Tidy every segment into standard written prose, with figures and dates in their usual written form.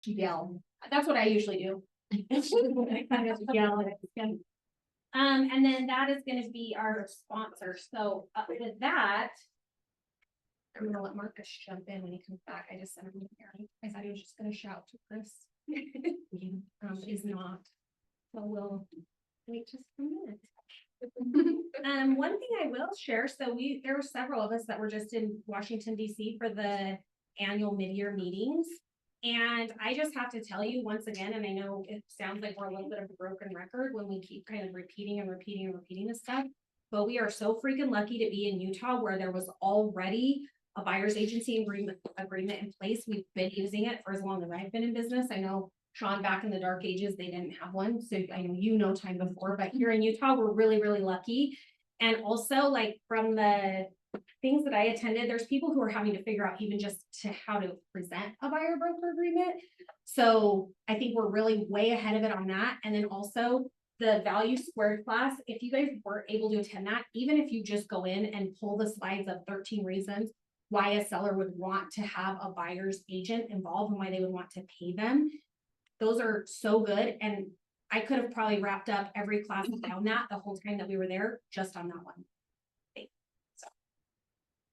yell. That's what I usually do. I kind of yell at him. And then that is gonna be our sponsor. So with that, I'm gonna let Marcus jump in when he comes back. I just sent him an errand. I thought he was just gonna shout to Chris. He's not. So we'll wait just a minute. One thing I will share, so there were several of us that were just in Washington, DC for the annual mid-year meetings. And I just have to tell you once again, and I know it sounds like we're a little bit of a broken record when we keep kind of repeating this stuff, but we are so freaking lucky to be in Utah where there was already a buyer's agency agreement in place. We've been using it for as long as I've been in business. I know Sean, back in the dark ages, they didn't have one. So I know time before, but here in Utah, we're really, really lucky. And also like from the things that I attended, there's people who are having to figure out even just how to present a buyer broker agreement. So I think we're really way ahead of it on that. And then also the value squared class, if you guys weren't able to attend that, even if you just go in and pull the slides of 13 reasons why a seller would want to have a buyer's agent involved and why they would want to pay them. Those are so good. And I could have probably wrapped up every class down that the whole time that we were there just on that one. So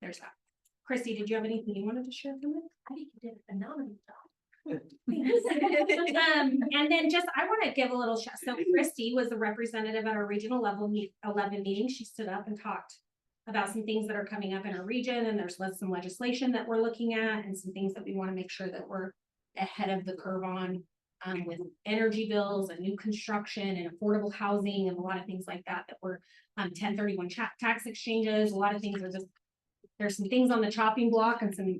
there's that. Christy, did you have anything you wanted to share from it? I think you did a phenomenal job. And then I want to give a little shout. So Christy was a representative at our regional level 11 meeting. She stood up and talked about some things that are coming up in our region, and there's some legislation that we're looking at and some things that we want to make sure that we're ahead of the curve on. With energy bills and new construction and affordable housing and a lot of things like that we're 1031 tax exchanges. A lot of things are there's some things on the chopping block and some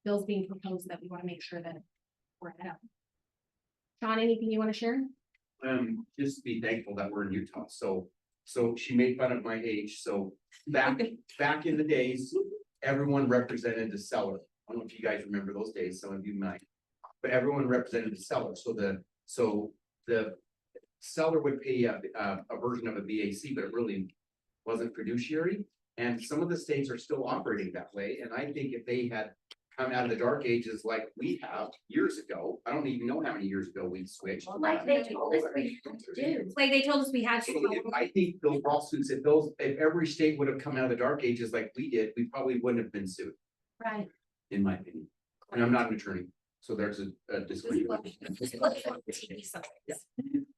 bills being proposed that we want to make sure that we're ahead of. Sean, anything you want to share? Just be thankful that we're in Utah. So she made fun of my age. So back in the days, everyone represented the seller. I don't know if you guys remember those days. Some of you might. But everyone represented the seller. So the seller would pay a version of a VAC, but it really wasn't fiduciary. And some of the states are still operating that way. And I think if they had come out of the dark ages like we have years ago, I don't even know how many years ago we switched. Like they told us we had to do. Like they told us we had to. So I think those lawsuits, if every state would have come out of the dark ages like we did, we probably wouldn't have been sued. Right. In my opinion. And I'm not an attorney. So there's a disclaimer.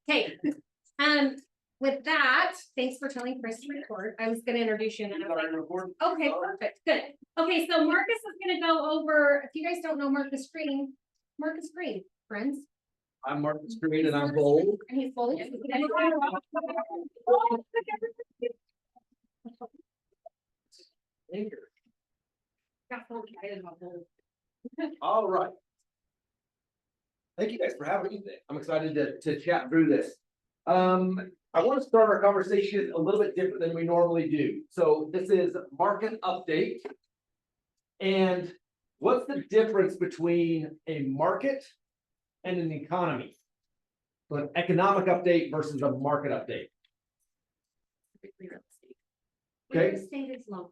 Okay. With that, thanks for telling Chris to record. I was going to introduce you. And then okay, perfect. Good. Okay, so Marcus is going to go over. If you guys don't know Marcus Green, friends. I'm Marcus Green and I'm bold. And he's bold. Got so excited about bold. All right. Thank you guys for having me today. I'm excited to chat through this. I want to start our conversation a little bit different than we normally do. So this is market update. And what's the difference between a market and an economy? So an economic update versus a market update. Okay. Real estate is local.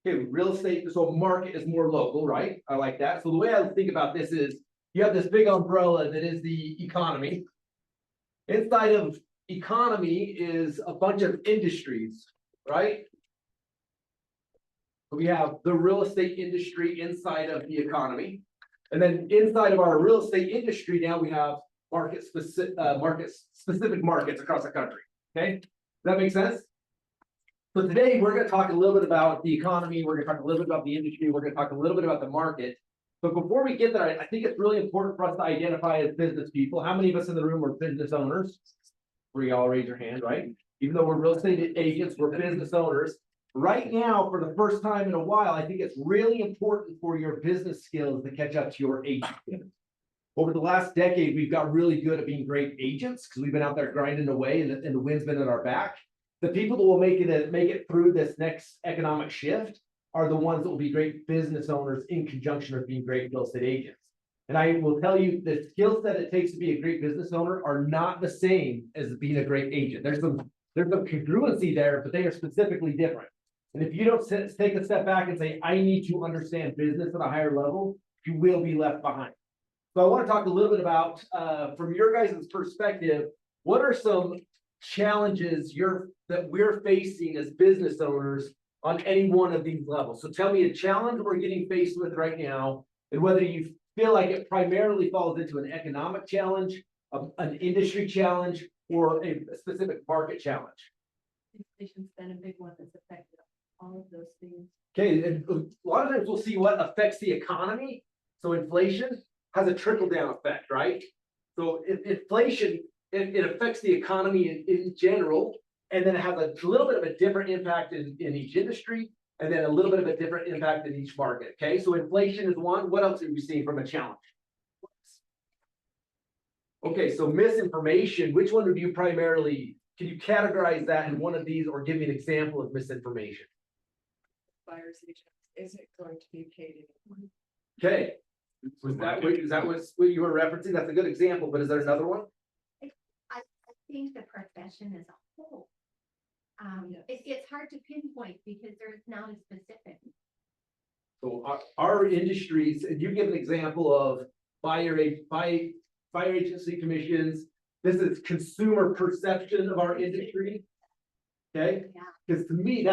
Okay, real estate, so market is more local, right? I like that. So the way I think about this is you have this big umbrella that is the economy. Inside of economy is a bunch of industries, right? So we have the real estate industry inside of the economy. And then inside of our real estate industry, now we have specific markets across the country. Okay, does that make sense? So today we're going to talk a little bit about the economy. We're going to talk a little bit about the industry. We're going to talk a little bit about the market. But before we get there, I think it's really important for us to identify as business people. How many of us in the room are business owners? Where y'all raise your hand, right? Even though we're real estate agents, we're business owners. Right now, for the first time in a while, I think it's really important for your business skills to catch up to your agent skills. Over the last decade, we've got really good at being great agents because we've been out there grinding away and the wind's been at our back. The people that will make it through this next economic shift are the ones that will be great business owners in conjunction with being great real estate agents. And I will tell you the skills that it takes to be a great business owner are not the same as being a great agent. There's some congruency there, but they are specifically different. And if you don't take a step back and say, I need to understand business at a higher level, you will be left behind. So I want to talk a little bit about, from your guys' perspective, what are some challenges that we're facing as business owners on any one of these levels? So tell me a challenge we're getting faced with right now, and whether you feel like it primarily falls into an economic challenge, an industry challenge, or a specific market challenge. Inflation's been a big one that's affected all of those things. Okay, and a lot of times we'll see what affects the economy. So inflation has a trickle down effect, right? So inflation, it affects the economy in general, and then it has a little bit of a different impact in each industry, and then a little bit of a different impact in each market. Okay, so inflation is one. What else have you seen from a challenge? Okay, so misinformation, which one would you primarily, can you categorize that in one of these or give me an example of misinformation? Buyer's agent isn't going to be paid anymore. Okay, is that what you were referencing? That's a good example, but is there another one? I think the profession as a whole. Yes. It's hard to pinpoint because there's not a specific. So our industries, and you give an example of fire agency commissions. This is consumer perception of our industry. Okay, Yeah. because to me,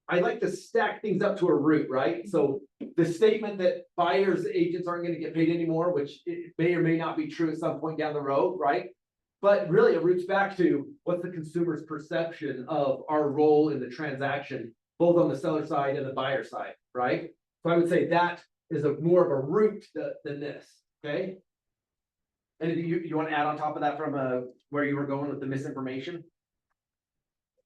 I like to stack things up to a root, right? So the statement that buyers agents aren't going to get paid anymore, which it may or may not be true at some point down the road, right? But really, it roots back to what's the consumer's perception of our role in the transaction, both on the seller side and the buyer side, right? So I would say that is more of a root than this, okay? Anything you want to add on top of that from where you were going with the misinformation?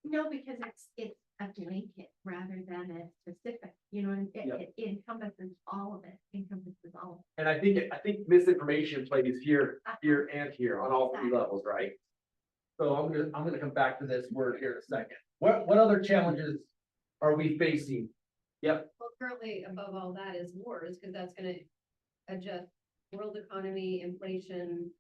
No, because it's a blanket rather than a specific, and it encompasses all of it, And I think misinformation plays here and here on all three levels, right? So I'm gonna come back to this word here in a second. What other challenges are we facing? Yep, Well, currently above all that is wars, because that's gonna adjust world economy, inflation.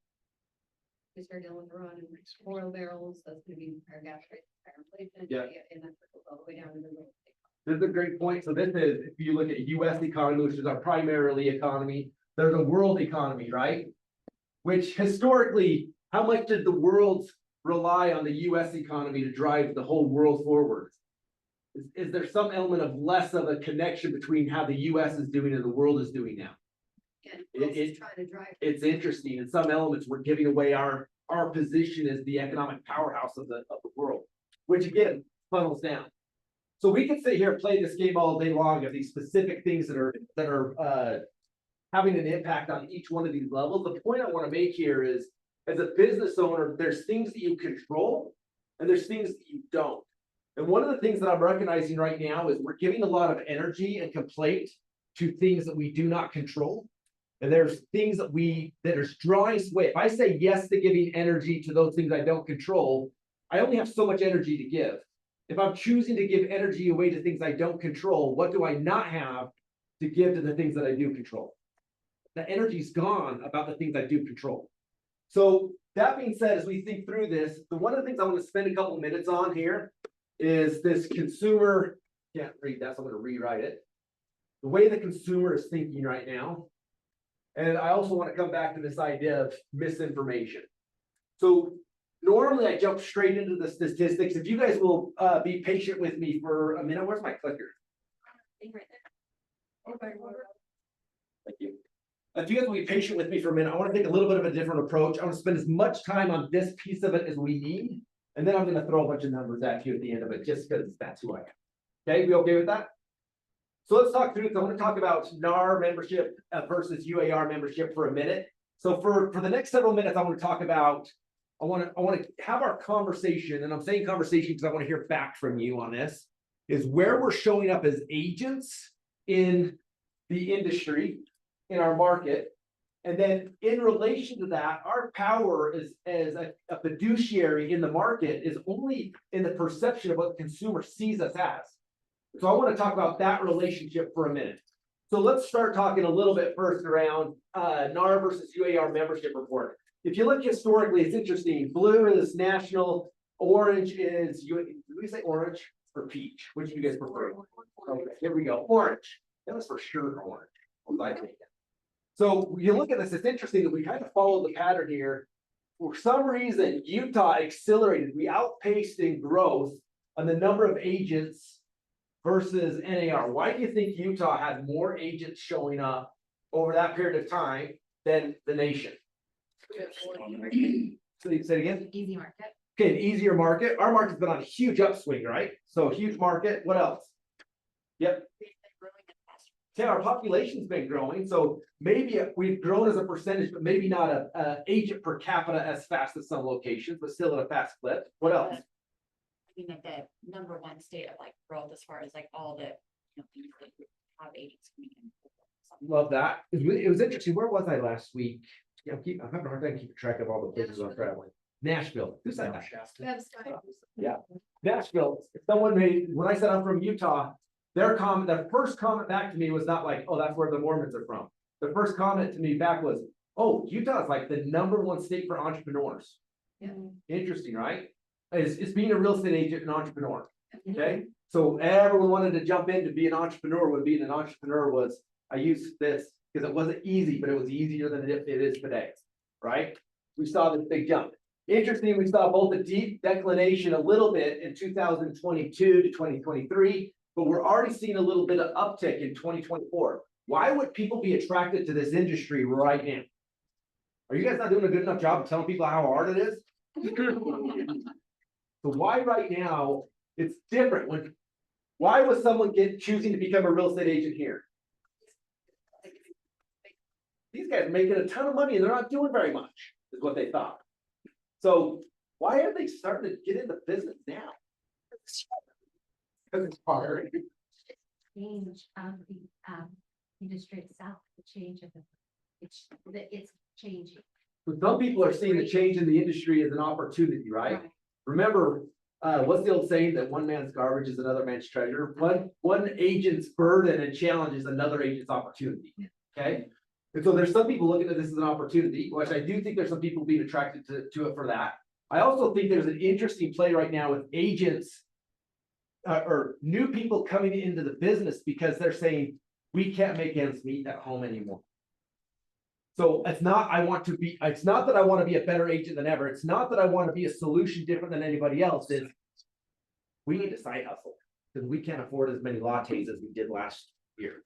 We start dealing with Iran and oil barrels, that's gonna be higher gas rates, higher inflation. Yeah. And that trickles all the way down to the real estate. this is a great point. So this is, if you look at US economy, which is our primarily economy, there's a world economy, right? Which historically, how much did the world rely on the US economy to drive the whole world forward? Is there some element of less of a connection between how the US is doing and the world is doing now? And It- who else is it- trying to drive. It's interesting. In some elements, we're giving away our position as the economic powerhouse of the world, which again funnels down. So we can sit here and play this game all day long of these specific things that are having an impact on each one of these levels. The point I want to make here is, as a business owner, there's things that you control and there's things that you don't. And one of the things that I'm recognizing right now is we're giving a lot of energy and complaint to things that we do not control. And there's things that are drawing sway. If I say yes to giving energy to those things I don't control, I only have so much energy to give. If I'm choosing to give energy away to things I don't control, what do I not have to give to the things that I do control? The energy's gone about the things I do control. So that being said, as we think through this, one of the things I want to spend a couple of minutes on here is this consumer, can't read that, so I'm going to rewrite it. The way the consumer is thinking right now. And I also want to come back to this idea of misinformation. So normally I jump straight into the statistics. If you guys will be patient with me for a minute, where's my clicker? Thing right there. Thank you. If you guys will be patient with me for a minute, I want to take a little bit of a different approach. I want to spend as much time on this piece of it as we need. And then I'm going to throw a bunch of numbers at you at the end of it, just because that's who I am. Okay, we okay with that? So let's talk through. I want to talk about NAR membership versus UAR membership for a minute. So for the next several minutes, I want to talk about, I want to have our conversation, and I'm saying conversation because I want to hear back from you on this, is where we're showing up as agents in the industry, in our market. And then in relation to that, our power as a fiduciary in the market is only in the perception of what the consumer sees us as. So I want to talk about that relationship for a minute. So let's start talking a little bit first around NAR versus UAR membership report. If you look historically, it's interesting. Blue is national, orange is, do we say orange or peach? Which do you guys prefer? Okay, here we go, orange. That was for sure orange. What was I thinking? So you look at this, it's interesting that we kind of follow the pattern here. For some reason, Utah accelerated, we outpaced in growth on the number of agents versus NAR. Why do you think Utah had more agents showing up over that period of time than the nation? So you say it again? Easy market. Okay, an easier market. Our market's been on a huge upswing, right? So huge market. What else? Yep. Yeah, our population's been growing, so maybe we've grown as a percentage, but maybe not a agent per capita as fast as some locations, but still at a fast clip. What else? I mean, like the number one state of like growth as far as like all the, things that have agents coming in. Love that. It was interesting. Where was I last week? Yeah, I'm having a hard time keeping track of all the places I'm traveling. Nashville. Who said that? Yeah, Nashville. Someone made, when I said I'm from Utah, their first comment back to me was not like, oh, that's where the Mormons are from. The first comment to me back was, oh, Utah is like the number one state for entrepreneurs. Yeah. Interesting, right? It's being a real estate agent and entrepreneur. Okay, so everyone wanted to jump in to be an entrepreneur. When being an entrepreneur was, I used this because it wasn't easy, but it was easier than it is today, right? We saw this big jump. Interesting, we saw both a deep declination a little bit in 2022 to 2023, but we're already seeing a little bit of uptick in 2024. Why would people be attracted to this industry right now? Are you guys not doing a good enough job of telling people how hard it is? So why right now it's different? Why was someone choosing to become a real estate agent here? These guys are making a ton of money and they're not doing very much, is what they thought. So why are they starting to get into business now? Because it's hard. Change of the industry itself, the change of it's changing. But some people are seeing the change in the industry as an opportunity, right? Remember, what's the old saying that one man's garbage is another man's treasure? One agent's burden and challenge is another agent's opportunity. Okay. And so there's some people looking at this as an opportunity, which I do think there's some people being attracted to it for that. I also think there's an interesting play right now with agents or new people coming into the business because they're saying, we can't make ends meet at home anymore. So it's not that I want to be a better agent than ever. It's not that I want to be a solution different than anybody else. It's we need a side hustle because we can't afford as many lattes as we did last year.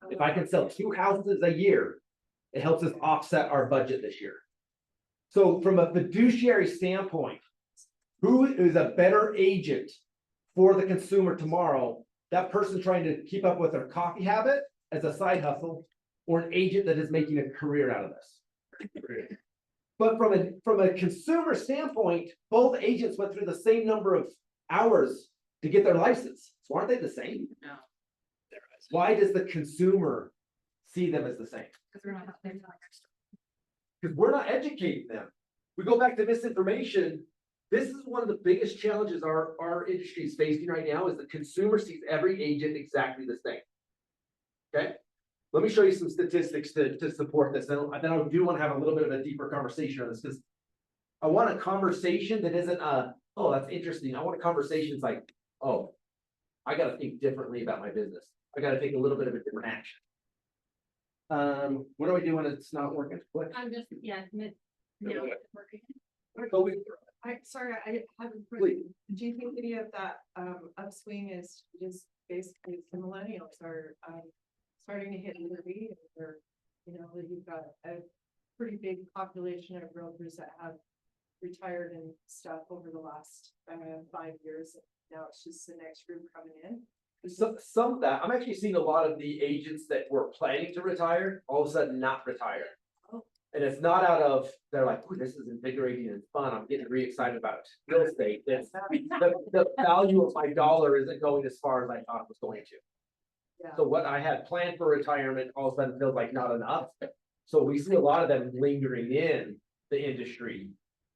If I can sell 2 houses a year, it helps us offset our budget this year. So from a fiduciary standpoint, who is a better agent for the consumer tomorrow? That person trying to keep up with their coffee habit as a side hustle, or an agent that is making a career out of this. But from a consumer standpoint, both agents went through the same number of hours to get their license. So aren't they the same? No. Why does the consumer see them as the same? Because we're not educating them. We go back to misinformation. This is one of the biggest challenges our industry is facing right now is the consumer sees every agent exactly the same. Okay. Let me show you some statistics to support this. And then I do want to have a little bit of a deeper conversation on this because I want a conversation that isn't oh, that's interesting. I want a conversation that's like, oh, I got to think differently about my business. I got to take a little bit of a different action. What do I do when it's not working? What? I'm just, yeah. Sorry, I haven't. Please. Do you think any of that upswing is just basically the millennials are starting to hit puberty, or you've got a pretty big population of realtors that have retired and stuff over the last 5 years. Now it's just the next group coming in. Some of that, I'm actually seeing a lot of the agents that were planning to retire, all of a sudden not retire. Oh. And it's not out of, they're like, ooh, this is invigorating and fun. I'm getting really excited about real estate. It's the value of my dollar isn't going as far as I thought it was going to. Yeah. So what I had planned for retirement all of a sudden feels like not enough. So we see a lot of them lingering in the industry.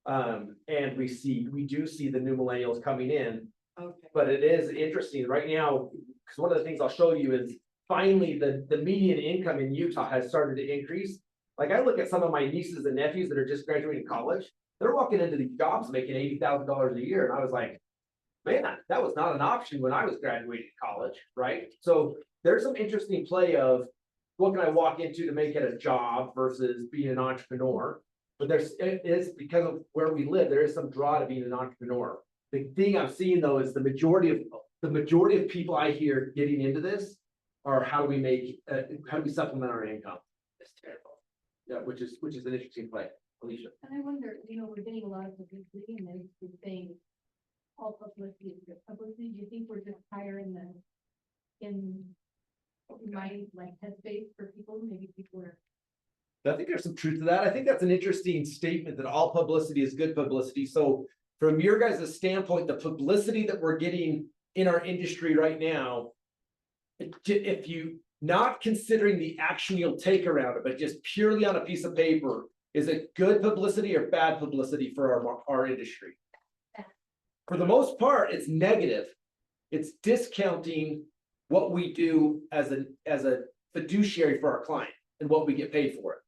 And we do see the new millennials coming in. Okay. But it is interesting right now, because one of the things I'll show you is finally the median income in Utah has started to increase. Like I look at some of my nieces and nephews that are just graduating college, they're walking into these jobs making $80,000 a year. And I was like, man, that was not an option when I was graduating college, right? So there's some interesting play of what can I walk into to make it a job versus being an entrepreneur? But it is because of where we live, there is some draw to being an entrepreneur. The thing I'm seeing though is the majority of people I hear getting into this are how do we supplement our income? It's terrible. Yeah, which is an interesting play, Alicia. And I wonder, we're getting a lot of publicity and then we're saying all publicity is good publicity. Do you think we're just higher in my like headspace for people? Maybe people are. I think there's some truth to that. I think that's an interesting statement that all publicity is good publicity. So from your guys' standpoint, the publicity that we're getting in our industry right now, if you not considering the action you'll take around it, but just purely on a piece of paper, is it good publicity or bad publicity for our industry? For the most part, it's negative. It's discounting what we do as a fiduciary for our client and what we get paid for it.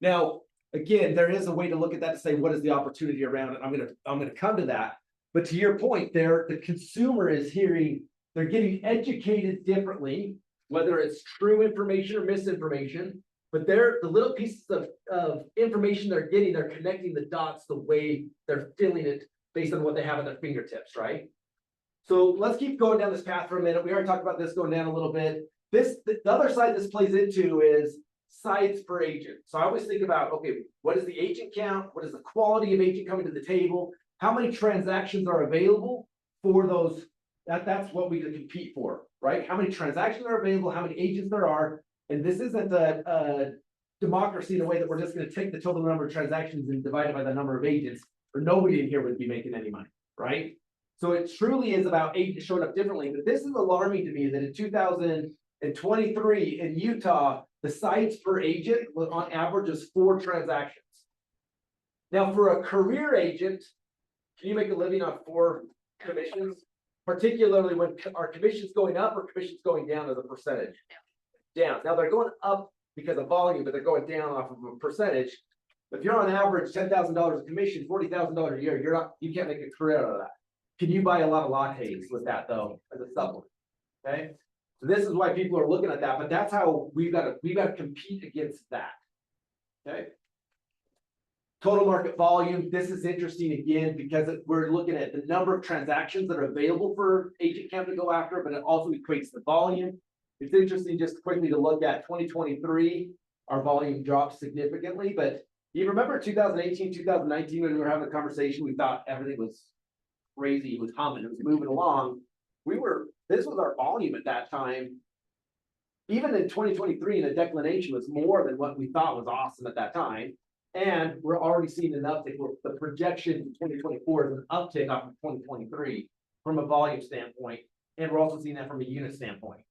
Now, again, there is a way to look at that to say, what is the opportunity around it? I'm gonna come to that. But to your point there, the consumer is they're getting educated differently, whether it's true information or misinformation. But the little pieces of information they're getting, they're connecting the dots the way they're feeling it based on what they have at their fingertips, right? So let's keep going down this path for a minute. We already talked about this going down a little bit. The other side this plays into is sites per agent. So I always think about, okay, what is the agent count? What is the quality of agent coming to the table? How many transactions are available for those? That's what we compete for, right? How many transactions are available? How many agents there are? And this isn't a democracy in a way that we're just going to take the total number of transactions and divide it by the number of agents, or nobody in here would be making any money, right? So it truly is about agents showing up differently. But this is alarming to me that in 2023 in Utah, the sites per agent on average is 4 transactions. Now, for a career agent, can you make a living on 4 commissions? Particularly when our commission's going up or commission's going down as a percentage? Down. Now they're going up because of volume, but they're going down off of a percentage. If you're on average $10,000 of commission, $40,000 a year, you can't make a career out of that. Can you buy a lot of lattes with that though, as a supplement? Okay. So this is why people are looking at that, but that's how we've got to compete against that. Okay. Total market volume. This is interesting again, because we're looking at the number of transactions that are available for agent count to go after, but it also equates the volume. It's interesting just quickly to look at 2023, our volume dropped significantly, but you remember 2018, 2019, when we were having a conversation, we thought everything was crazy, it was humming, it was moving along. This was our volume at that time. Even in 2023, the declination was more than what we thought was awesome at that time. And we're already seeing an uptick. The projection in 2024 is an uptick off of 2023 from a volume standpoint. And we're also seeing that from a unit standpoint.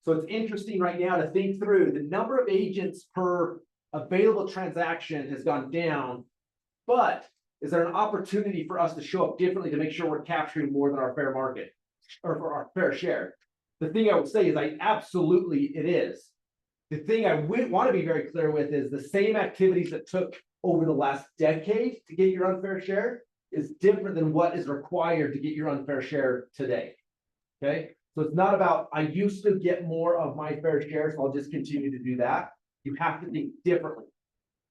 So it's interesting right now to think through the number of agents per available transaction has gone down, but is there an opportunity for us to show up differently to make sure we're capturing more than our fair market or for our fair share? The thing I would say is absolutely it is. The thing I would want to be very clear with is the same activities that took over the last decade to get your unfair share is different than what is required to get your unfair share today. Okay. So it's not about, I used to get more of my fair share, so I'll just continue to do that. You have to think differently.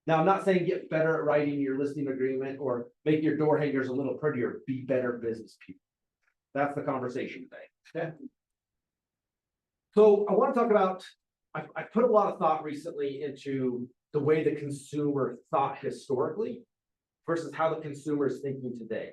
Now, I'm not saying get better at writing your listing agreement or make your door hangers a little prettier, be better business people. That's the conversation today. Okay. So I want to talk about, I put a lot of thought recently into the way the consumer thought historically versus how the consumer is thinking today.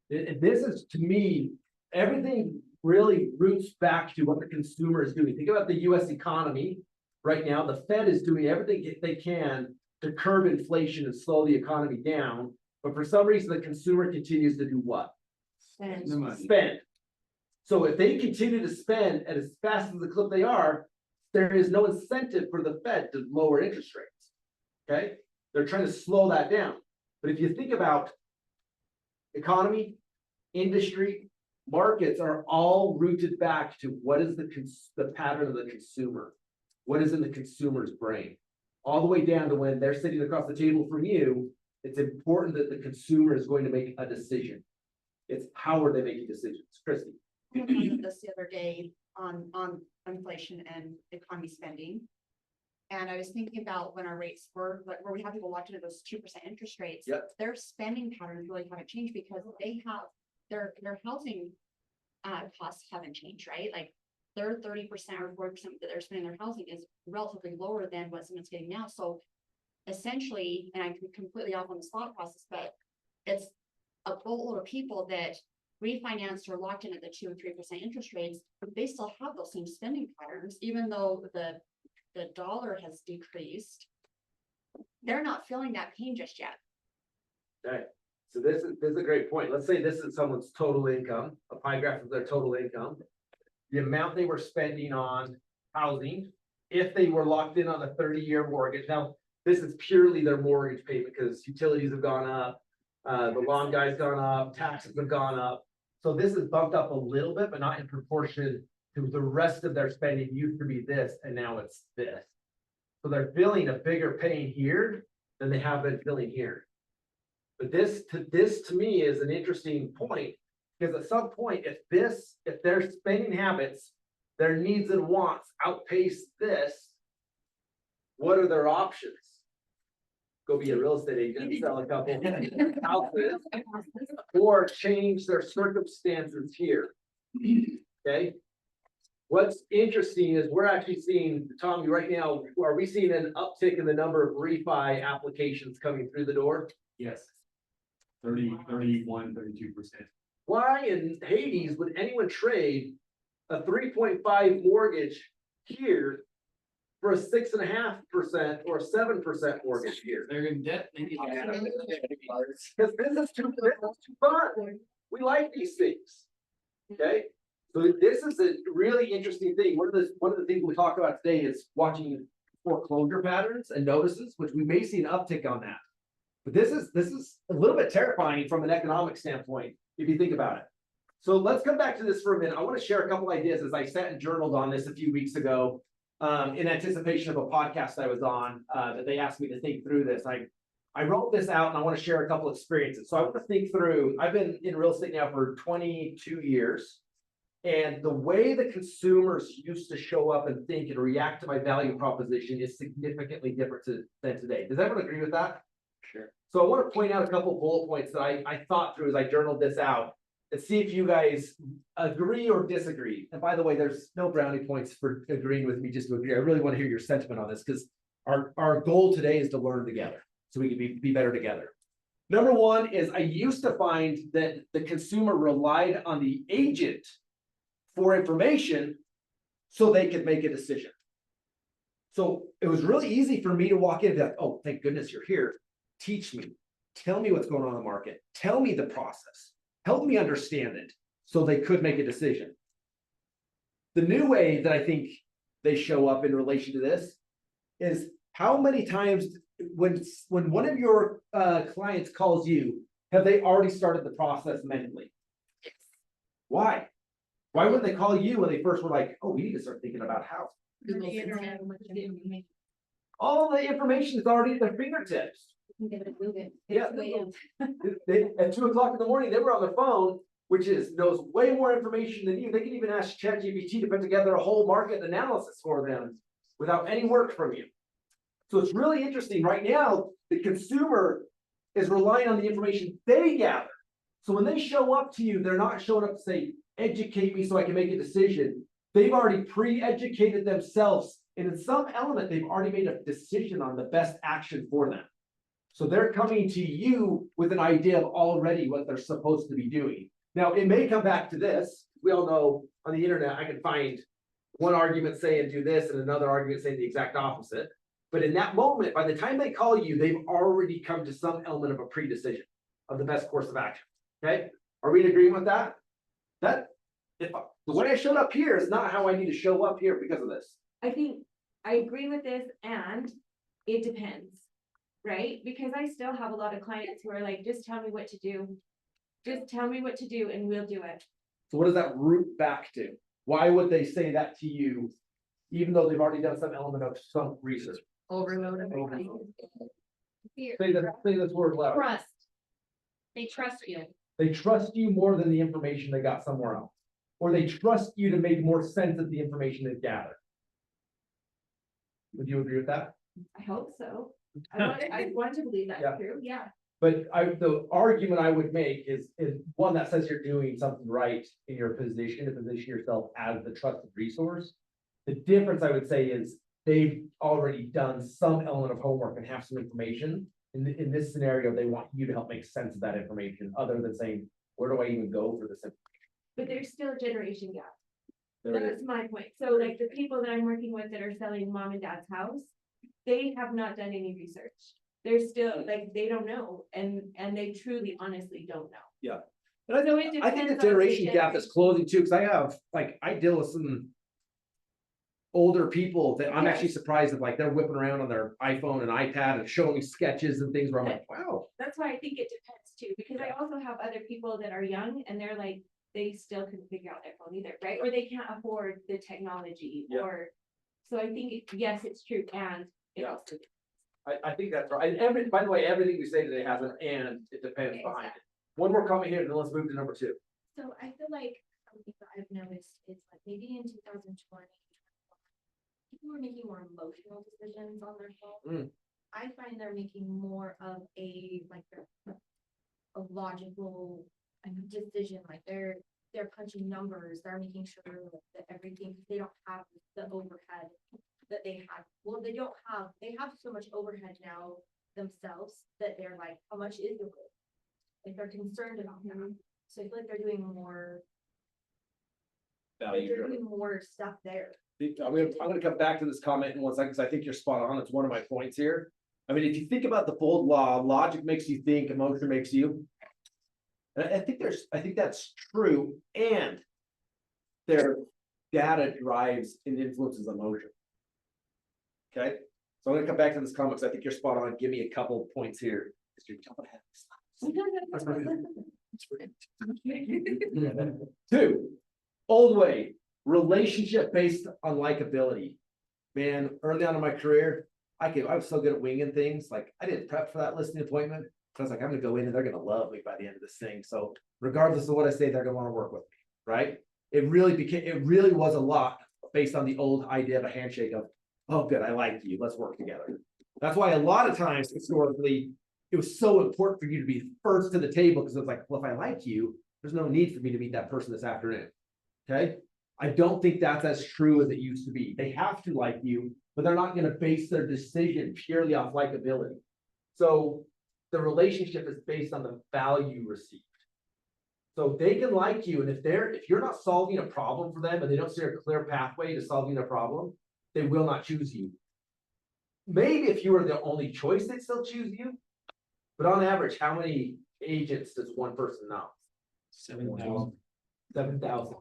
And this is, to me, everything really roots back to what the consumer is doing. Think about the US economy right now. The Fed is doing everything they can to curb inflation and slow the economy down. But for some reason, the consumer continues to do what? Spend. So if they continue to spend at as fast as the clip they are, there is no incentive for the Fed to lower interest rates. Okay? They're trying to slow that down. But if you think about economy, industry, markets are all rooted back to what is the pattern of the consumer? What is in the consumer's brain? All the way down to when they're sitting across the table from you, it's important that the consumer is going to make a decision. It's how are they making decisions? Christy. We were talking about this the other day on inflation and economy spending. And I was thinking about when our rates were, like, where we have people locked into those 2% interest rates. Yep. Their spending patterns really haven't changed because they have, their housing costs haven't changed, right? Like, their 30% or 40% that they're spending on their housing is relatively lower than what someone's getting now. So essentially, and I'm completely off on the thought process, but it's a boatload of people that refinanced or locked in at the 2 and 3% interest rates, but they still have those same spending patterns, even though the dollar has decreased. They're not feeling that pain just yet. Okay, so this is a great point. Let's say this is someone's total income, a pie graph of their total income. The amount they were spending on housing, if they were locked in on a 30-year mortgage. Now, this is purely their mortgage payment because utilities have gone up, the lawn guy's gone up, taxes have gone up. So this is bumped up a little bit, but not in proportion to the rest of their spending. Used to be this, and now it's this. So they're feeling a bigger pain here than they have been feeling here. But this to me is an interesting point, because at some point, if their spending habits, their needs and wants outpace this, what are their options? Go be a real estate agent, and sell a couple houses, or change their circumstances here. Okay? What's interesting is we're actually seeing, Tommy, right now, are we seeing an uptick in the number of refi applications coming through the door? Yes. 31, 32%. Why in Hades would anyone trade a 3.5 mortgage here for a 6.5% or a 7% mortgage here? They're in debt. Because this is too fun. We like these things. Okay, so this is a really interesting thing. One of the things we talk about today is watching foreclosure patterns and notices, which we may see an uptick on that. But this is a little bit terrifying from an economic standpoint, if you think about it. So let's come back to this for a minute. I want to share a couple ideas as I sat and journaled on this a few weeks ago, in anticipation of a podcast I was on, that they asked me to think through this. I wrote this out and I want to share a couple experiences. So I want to think through, I've been in real estate now for 22 years. And the way the consumers used to show up and think and react to my value proposition is significantly different than today. Does everyone agree with that? Sure. So I want to point out a couple bullet points that I thought through as I journaled this out and see if you guys agree or disagree. And by the way, there's no brownie points for agreeing with me just to agree. I really want to hear your sentiment on this because our goal today is to learn together so we can be better together. Number one is I used to find that the consumer relied on the agent for information so they could make a decision. So it was really easy for me to walk in and be like, oh, thank goodness you're here. Teach me, tell me what's going on in the market, tell me the process, help me understand it so they could make a decision. The new way that I think they show up in relation to this is how many times when one of your clients calls you, have they already started the process mentally? Why? Why wouldn't they call you when they first were like, oh, we need to start thinking about how? All the information is already at their fingertips. Yeah. At 2 o'clock in the morning, they were on the phone, which knows way more information than you. They can even ask ChatGPT to put together a whole market analysis for them without any work from you. So it's really interesting. Right now, the consumer is relying on the information they gather. So when they show up to you, they're not showing up to say, educate me so I can make a decision. They've already pre-educated themselves. And in some element, they've already made a decision on the best action for them. So they're coming to you with an idea of already what they're supposed to be doing. Now, it may come back to this. We all know on the internet, I can find one argument saying do this and another argument saying the exact opposite. But in that moment, by the time they call you, they've already come to some element of a pre-decision of the best course of action. Okay? Are we in agreement with that? The way I showed up here is not how I need to show up here because of this. I think I agree with this, and it depends, right? Because I still have a lot of clients who are like, just tell me what to do. Just tell me what to do and we'll do it. So what does that root back to? Why would they say that to you, even though they've already done some element of some research? Overload. Say this word loud. Trust. They trust you. They trust you more than the information they got somewhere else. Or they trust you to make more sense of the information they've gathered. Would you agree with that? I hope so. I want to believe Yeah. that's true, yeah. But the argument I would make is one that says you're doing something right in your position, to position yourself as the trusted resource. The difference I would say is they've already done some element of homework and have some information. In this scenario, they want you to help make sense of that information, other than saying, where do I even go for this? But there's still a generation gap. There it That's is. my point. So like the people that I'm working with that are selling mom and dad's house, they have not done any research. They're still, like, they don't know, and they truly honestly don't know. But So it I think depends the on the generation gap is generation. closing too, because I deal with some older people that I'm Yeah. actually surprised that like they're whipping around on their iPhone and iPad and showing me sketches and things where I'm like, wow. That's why I think it depends too, because I also have other people that are young and they're like, they still couldn't figure out their phone either, right? Or they can't afford the technology Yeah. or, so I think, yes, it's true, and it Yeah. also. I think that's right. And by the way, everything we say today has an and, it depends behind it. One more comment here, and then let's move to number 2. So I feel like something that I've noticed is like maybe in 2020, people were making more emotional decisions on their phone. Mm. I find they're making more of a logical decision, like they're punching numbers, they're making sure that everything, they don't have the overhead that they had. Well, they have so much overhead now themselves that they're like, how much is it? Like they're concerned about that. So I feel like they're doing more, they're doing more stuff there. I'm gonna come back to this comment in 1 second, because I think you're spot on. It's one of my points here. I mean, if you think about the bold law, logic makes you think, emotion makes you. And I think that's true, and their data drives and influences emotion. Okay, so I'm gonna come back to this comment, because I think you're spot on. Give me a couple of points here. Two, old way, relationship based on likability. Man, early on in my career, I was so good at winging things. Like I didn't prep for that listing appointment. I was like, I'm gonna go in and they're gonna love me by the end of this thing. So regardless of what I say, they're gonna want to work with me, right? It really was a lot based on the old idea of a handshake of, oh, good, I like you, let's work together. That's why a lot of times historically, it was so important for you to be first to the table, because it's like, well, if I like you, there's no need for me to meet that person this afternoon. Okay? I don't think that's as true as it used to be. They have to like you, but they're not gonna base their decision purely off likability. So the relationship is based on the value received. So they can like you, and if you're not solving a problem for them and they don't see a clear pathway to solving their problem, they will not choose you. Maybe if you were the only choice, they'd still choose you. But on average, how many agents does one person know? 7,000. 7,000.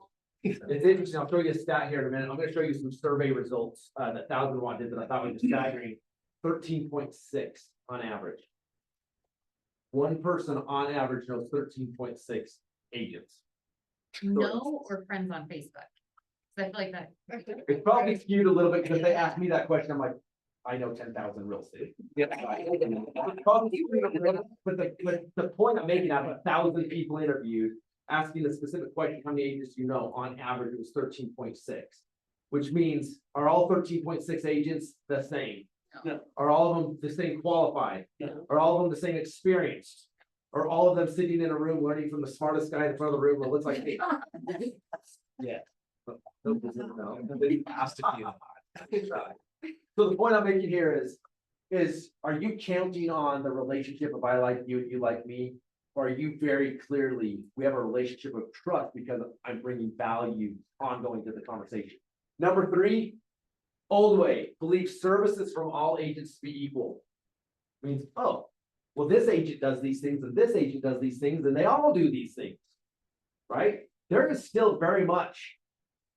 It's interesting. I'll show you a stat here in a minute. I'm gonna show you some survey results that 1001 did that I thought was staggering. 13.6 on average. One person on average knows 13.6 agents. No, or friends on Facebook? 'Cause I feel like that. It's probably skewed a little bit, because if they ask me that question, I'm like, I know 10,000 real estate. Yeah. But the point I'm making, out of 1,000 people interviewed, asking a specific question, how many agents you know, on average, it was 13.6. Which means, are all 13.6 agents the same? No. Are all of them the same qualified? No. Are all of them the same experienced? Are all of them sitting in a room learning from the smartest guy in front of the room, or looks like me? Yeah. No. So the point I'm making here is are you counting on the relationship of I like you and you like me? Or are you very clearly, we have a relationship of trust because I'm bringing value ongoing to the conversation? Number 3, old way, believe services from all agents to be equal. Means, oh, well, this agent does these things and this agent does these things and they all do these things, right? There is still very much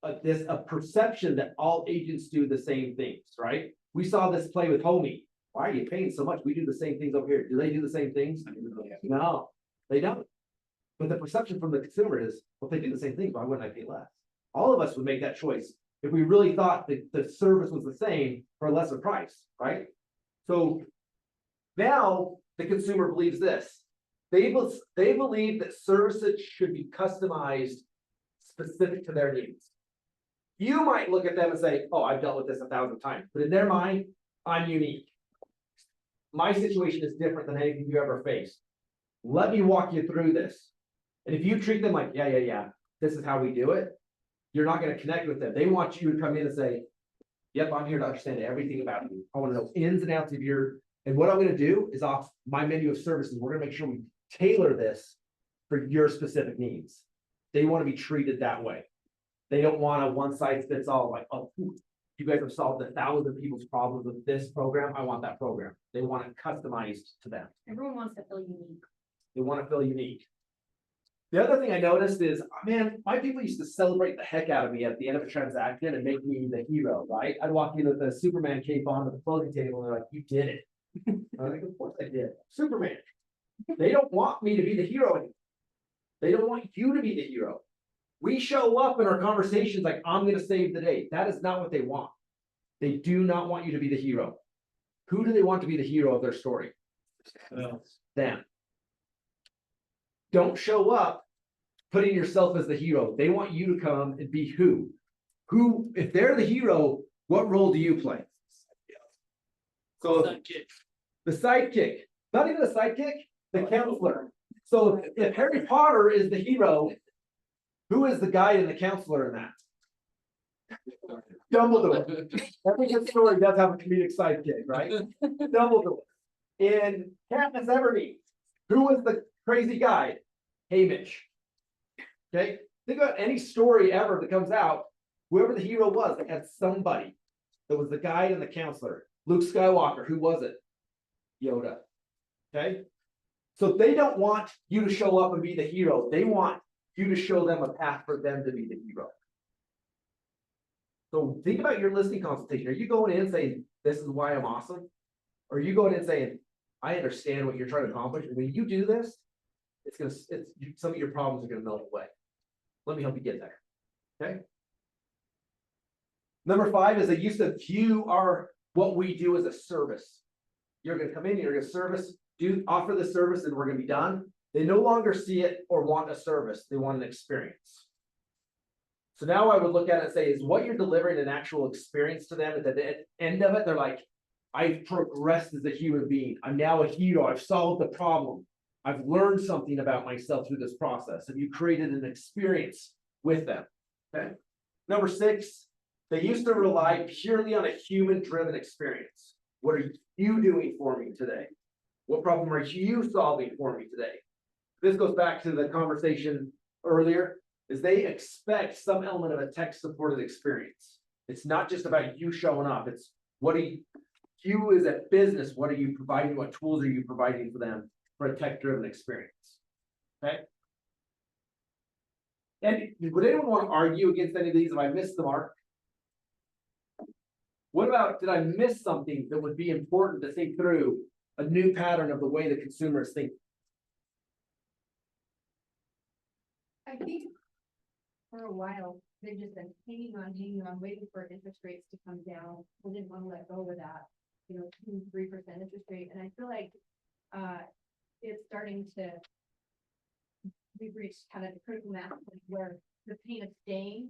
a perception that all agents do the same things, right? We saw this play with Homey. Why are you paying so much? We do the same things over here. Do they do the same things? No, they don't. But the perception from the consumer is, well, if they do the same thing, why wouldn't I pay less? All of us would make that choice if we really thought that the service was the same for a lesser price, right? So now the consumer believes this. They believe that services should be customized specific to their needs. You might look at them and say, oh, I've dealt with this 1,000 times, but in their mind, I'm unique. My situation is different than anything you ever faced. Let me walk you through this. And if you treat them like, yeah, this is how we do it, you're not gonna connect with them. They want you to come in and say, yep, I'm here to understand everything about you. I wanna know ins and outs of your, and what I'm gonna do is off my menu of services, we're gonna make sure we tailor this for your specific needs. They wanna be treated that way. They don't want a one size fits all, like, oh, you guys have solved 1,000 people's problems with this program, I want that program. They want it customized to them. Everyone wants to feel unique. They want to feel unique. The other thing I noticed is, man, my people used to celebrate the heck out of me at the end of a transaction and make me the hero, right? I'd walk in with the Superman cape on at the closing table and they're like, you did it. I'm like, of course I did. Superman. They don't want me to be the hero anymore. They don't want you to be the hero. We show up in our conversations like, I'm gonna save the day. That is not what they want. They do not want you to be the hero. Who do they want to be the hero of their story? Them. Don't show up putting yourself as the hero. They want you to come and be who? Who, if they're the hero, what role do you play? So the sidekick, not even a sidekick, the counselor. So if Harry Potter is the hero, who is the guide and the counselor in that? Dumbledore. Every good story does have a comedic sidekick, right? Dumbledore. In Katniss Everdeen, who was the crazy guide? Haymitch. Okay, think about any story ever that comes out, whoever the hero was, they had somebody that was the guide and the counselor. Luke Skywalker, who was it? Yoda. Okay, so they don't want you to show up and be the hero. They want you to show them a path for them to be the hero. So think about your listening consultation. Are you going in saying, this is why I'm awesome? Or are you going in saying, I understand what you're trying to accomplish, and when you do this, some of your problems are gonna melt away. Let me help you get there. Okay. Number 5 is they used to view what we do as a service. You're gonna come in, you're gonna offer the service, and we're gonna be done. They no longer see it or want a service, they want an experience. So now I would look at it and say, is what you're delivering an actual experience to them? At the end of it, they're like, I've progressed as a human being. I'm now a hero. I've solved the problem. I've learned something about myself through this process. Have you created an experience with them? Okay. Number 6, they used to rely purely on a human-driven experience. What are you doing for me today? What problem are you solving for me today? This goes back to the conversation earlier, is they expect some element of a tech-supported experience. It's not just about you showing up. It's what are you as a business, what are you providing? What tools are you providing for them for a tech-driven experience? Okay. And would anyone want to argue against any of these if I missed the mark? What about, did I miss something that would be important to think through a new pattern of the way the consumer is thinking? I think for a while, they've just been hanging on, waiting for interest rates to come down. We didn't want to let go of that, 2-3% interest rate. And I feel like it's starting to, we've reached kind of the critical mass point where the pain of staying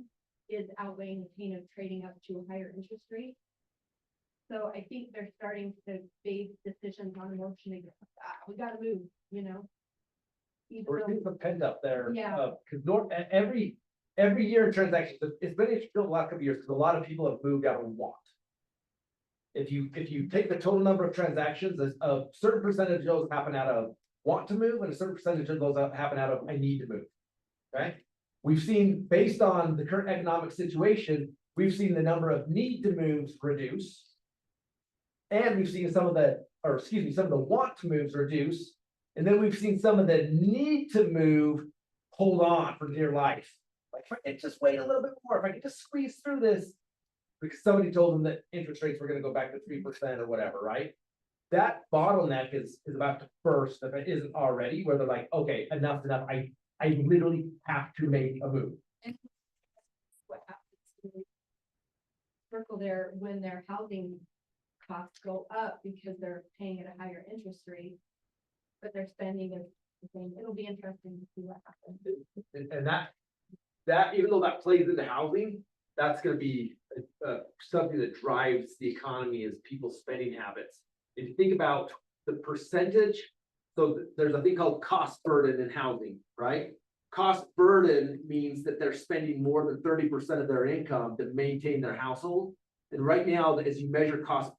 is outweighing the pain of trading up to a higher interest rate. So I think they're starting to base decisions on emotion again. We gotta move, We're seeing some pent up there. Yeah. Because every year in transactions, it's been interesting the last couple of years, because a lot of people have moved out of want. If you take the total number of transactions, a certain percentage of those happen out of want to move, and a certain percentage of those happen out of I need to move. Okay. We've seen, based on the current economic situation, we've seen the number of need to moves reduce. And we've seen some of the want to moves reduce. And then we've seen some of the need to move hold on for dear life. Like, if I could just wait a little bit more, if I could just squeeze through this, because somebody told them that interest rates were going to go back to 3% or whatever, right? That bottleneck is about to burst, if it isn't already, where they're like, okay, enough's enough. I literally have to make a move. What happens to circle there when their housing costs go up because they're paying at a higher interest rate, but their spending is the same. It'll be interesting to see what happens. And that even though that plays into housing, that's gonna be something that drives the economy is people's spending habits. If you think about the percentage, so there's a thing called cost burden in housing, right? Cost burden means that they're spending more than 30% of their income to maintain their household. And right now, as you measure cost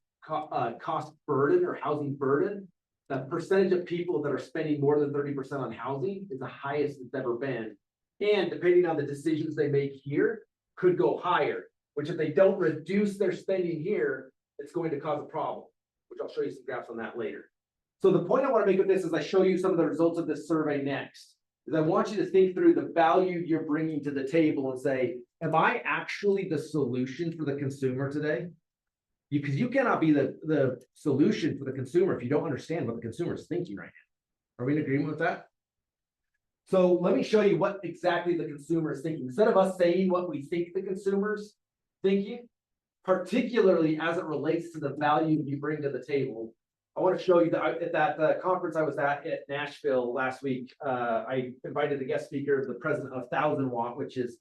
burden or housing burden, the percentage of people that are spending more than 30% on housing is the highest it's ever been. And depending on the decisions they make here, could go higher, which if they don't reduce their spending here, it's going to cause a problem, which I'll show you some graphs on that later. So the point I want to make with this is I show you some of the results of this survey next, is I want you to think through the value you're bringing to the table and say, am I actually the solution for the consumer today? Because you cannot be the solution for the consumer if you don't understand what the consumer is thinking right now. Are we in agreement with that? So let me show you what exactly the consumer is thinking. Instead of us saying what we think the consumer's thinking, particularly as it relates to the value you bring to the table, I want to show you that at that conference I was at Nashville last week, I invited the guest speaker, the president of 1000 Watt, which is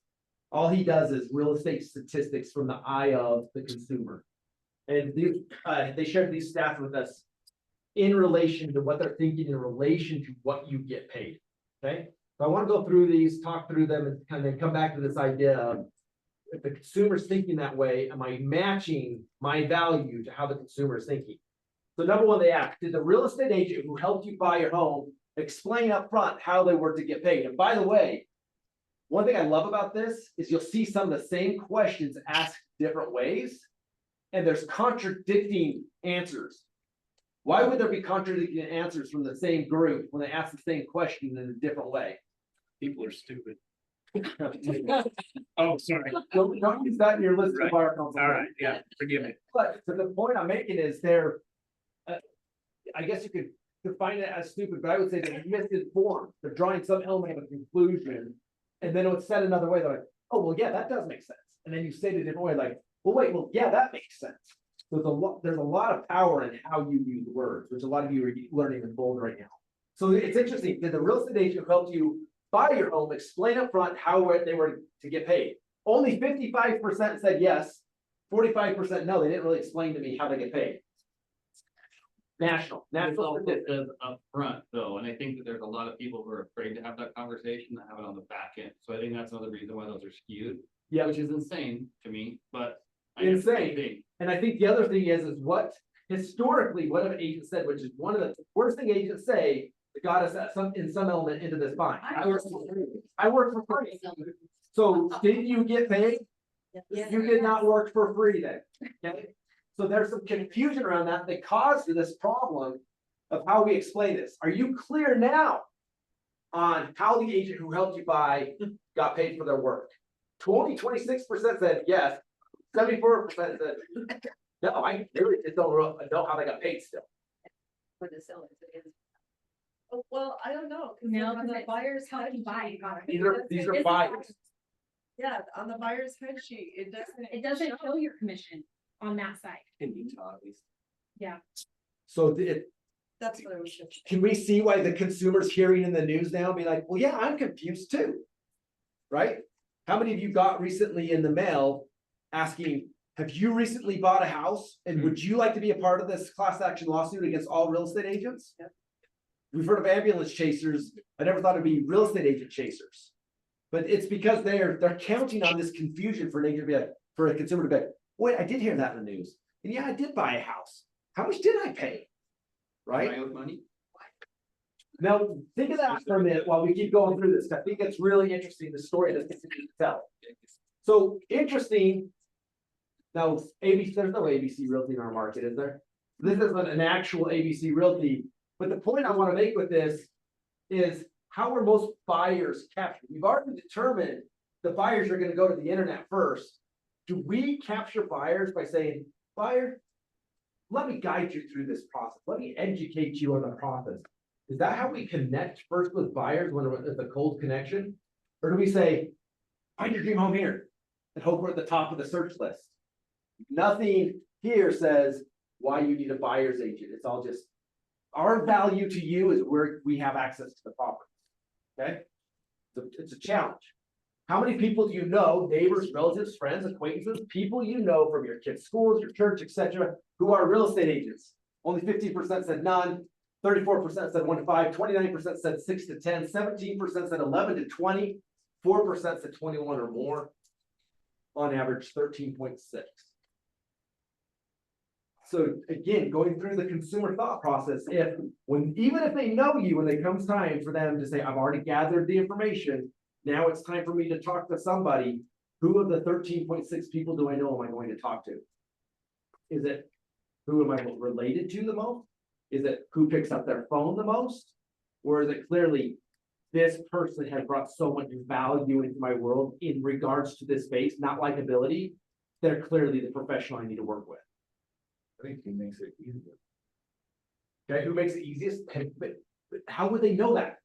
all he does is real estate statistics from the eye of the consumer. And they shared these stats with us in relation to what they're thinking in relation to what you get paid. Okay, so I want to go through these, talk through them, and kind of come back to this idea of if the consumer's thinking that way, am I matching my value to how the consumer is thinking? So number one, they asked, did the real estate agent who helped you buy your home explain up front how they were to get paid? And by the way, one thing I love about this is you'll see some of the same questions asked different ways, and there's contradicting answers. Why would there be contradicting answers from the same group when they ask the same question in a different way? People are stupid. Oh, sorry. Don't use that in your list of bar council. All right, yeah, forgive me. But so the point I'm making is I guess you could define it as stupid, but I would say they're misinformed. They're drawing some element of a conclusion, and then it would said another way. They're like, oh, well, yeah, that does make sense. And then you say it a different way, like, well, wait, well, yeah, that makes sense. There's a lot of power in how you use words, which a lot of you are learning in bold right now. So it's interesting. Did the real estate agent who helped you buy your home explain up front how they were to get paid? Only 55% said yes, 45% no. They didn't really explain to me how they get paid. National It's up front though, and I think that there's a lot of people who are afraid to have that conversation that have it on the back end. So I think that's another reason why those are skewed. Yeah. Which is insane to me, but. Insane. And I think the other thing is what historically, what an agent said, which is one of the worst thing agents say, that got us at in some element into this bind. I work for free. So did you get paid? You did not work for free then. Okay. So there's some confusion around that caused this problem of how we explain this. Are you clear now on how the agent who helped you buy got paid for their work? 26% said yes. 74% said, no, I really just don't know how they got paid still. For the sellers, it is. Oh, well, I don't know. 'Cause No, on because the it's buyer's how head you buy sheet- it. These are buyers. Yeah, on the buyer's head sheet, It doesn't show your commission on that side. In Utah, at least. So That's what I was just. can we see why the consumer's hearing in the news now and be like, well, yeah, I'm confused too. Right? How many of you got recently in the mail asking, have you recently bought a house and would you like to be a part of this class action lawsuit against all real estate agents? Yep. We've heard of ambulance chasers. I never thought it'd be real estate agent chasers. But it's because they're counting on this confusion for an agent to be like, for a consumer to be like, wait, I did hear that in the news. And yeah, I did buy a house. How much did I pay? Right? I owe money. Now, think of that for a minute while we keep going through this. I think it's really interesting, the story that's continuing to tell. So interesting. Now, there's no ABC Realty in our market, is there? This isn't an actual ABC Realty, but the point I want to make with this is how are most buyers captured? We've already determined the buyers are going to go to the internet first. Do we capture buyers by saying, buyer, let me guide you through this process. Let me educate you on the process. Is that how we connect first with buyers when it's a cold connection? Or do we say, find your dream home here and hope we're at the top of the search list? Nothing here says why you need a buyer's agent. It's all just our value to you is where we have access to the property. Okay? So it's a challenge. How many people do you know, neighbors, relatives, friends, acquaintances, people you know from your kids' schools, your church, etc., who are real estate agents? Only 15% said none, 34% said 1 to 5, 29% said 6 to 10, 17% said 11 to 20, 4% said 21 or more. On average, 13.6. So again, going through the consumer thought process, even if they know you, when it comes time for them to say, I've already gathered the information, now it's time for me to talk to somebody, who of the 13.6 people do I know am I going to talk to? Is it who am I related to the most? Is it who picks up their phone the most? Or is it clearly this person has brought so much value into my world in regards to this space, not likability? They're clearly the professional I need to work with. I think he makes it easier. Okay, who makes it easiest? But how would they know that?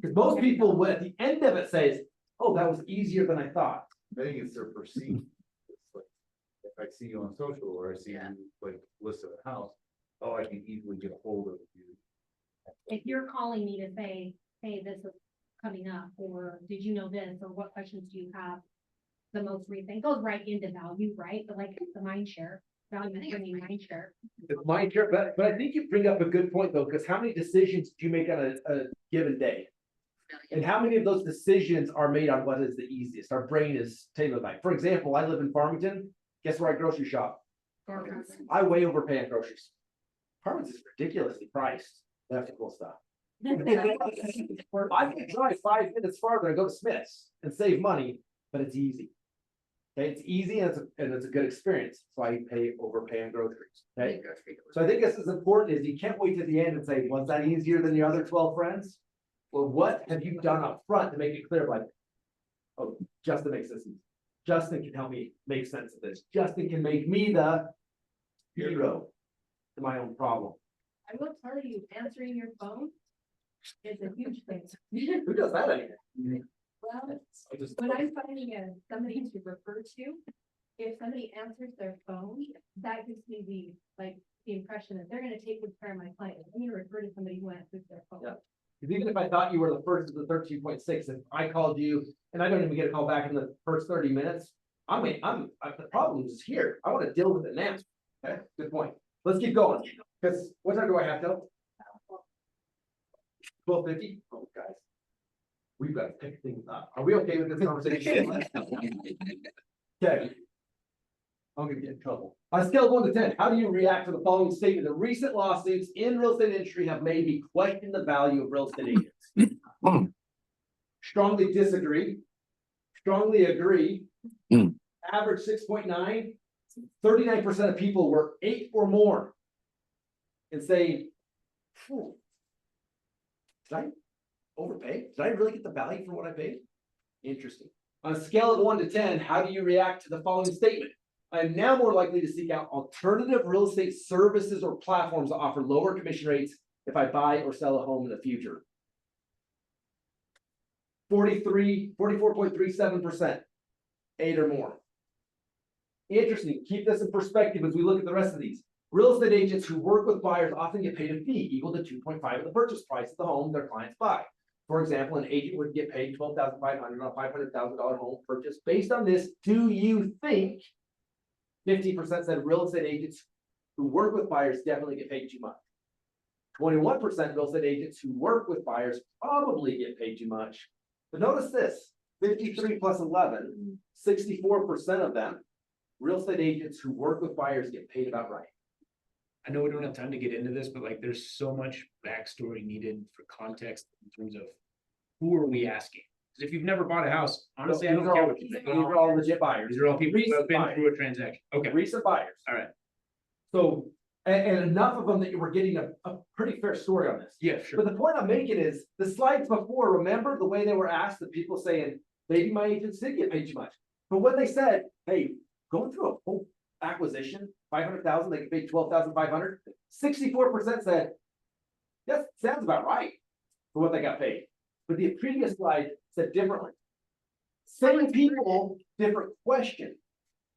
Because most people would at the end of it says, oh, that was easier than I thought. I think it's their perceived. It's like, if I see you on social or I see you like listed a house, oh, I can easily get a hold of you. If you're calling me to say, hey, this is coming up, or did you know this, or what questions do you have? The most recent, goes right into value, right? But like the mind share, value bringing mind share. It's mind share, but I think you bring up a good point though, because how many decisions do you make on a given day? And how many of those decisions are made on what is the easiest? Our brain is tailored like, for example, I live in Farmington. Guess where I grocery shop? I way overpay on groceries. Farmington is ridiculously priced. That's the cool stuff. I can drive 5 minutes farther and go to Smith's and save money, but it's easy. Okay, it's easy and it's a good experience. So I overpay on groceries. Okay. So I think this is important is you can't wait to the end and say, was that easier than the other 12 friends? Well, what have you done up front to make it clear, like, oh, Justin makes this easy. Justin can help me make sense of this. Justin can make me the hero to my own problem. I will tell you, answering your phone is a huge thing. Who does that anymore? Well, when I'm finding somebody to refer to, if somebody answers their phone, that gives me the impression that they're gonna take good care of my client. I'm gonna refer to somebody who answers their phone. Yeah. Because even if I thought you were the first of the 13.6, if I called you and I don't even get a call back in the first 30 minutes, the problem is here. I want to deal with it now. Okay, good point. Let's keep going. Because what time do I have till? 12:50? Oh, guys. We've got to pick things up. Are we okay with this conversation? Okay. I'm gonna get in trouble. On a scale of 1 to 10, how do you react to the following statement? The recent lawsuits in real estate industry have made me question the value of real estate agents. Strongly disagree. Strongly agree. Average 6.9. 39% of people were 8 or more. And saying, did I overpay? Did I really get the value for what I paid? Interesting. On a scale of 1 to 10, how do you react to the following statement? I am now more likely to seek out alternative real estate services or platforms that offer lower commission rates if I buy or sell a home in the future. 44.37%, 8 or more. Interesting. Keep this in perspective as we look at the rest of these. Real estate agents who work with buyers often get paid a fee equal to 2.5 of the purchase price of the home their clients buy. For example, an agent would get paid $12,500 on a $500,000 home purchase. Based on this, do you think 50% said real estate agents who work with buyers definitely get paid too much? 21% real estate agents who work with buyers probably get paid too much. But notice this, 53 plus 11, 64% of them, real estate agents who work with buyers get paid about right. I know we don't have time to get into this, but like there's so much backstory needed for context in terms of who are we asking? Because if you've never bought a house, honestly, I don't care what you think. These are all legit buyers. These are all people who have Recent been buyers. through a transaction. Okay, Recent buyers. all right. So, and enough of them that you were getting a pretty fair story on this. Yeah, sure. But the point I'm making is the slides before, remember the way they were asked, the people saying, maybe my agents did get paid too much. But when they said, hey, going through a whole acquisition, 500,000, they get paid 12,500. 64% said, yes, sounds about right for what they got paid. But the previous slide said differently. Same people, different question.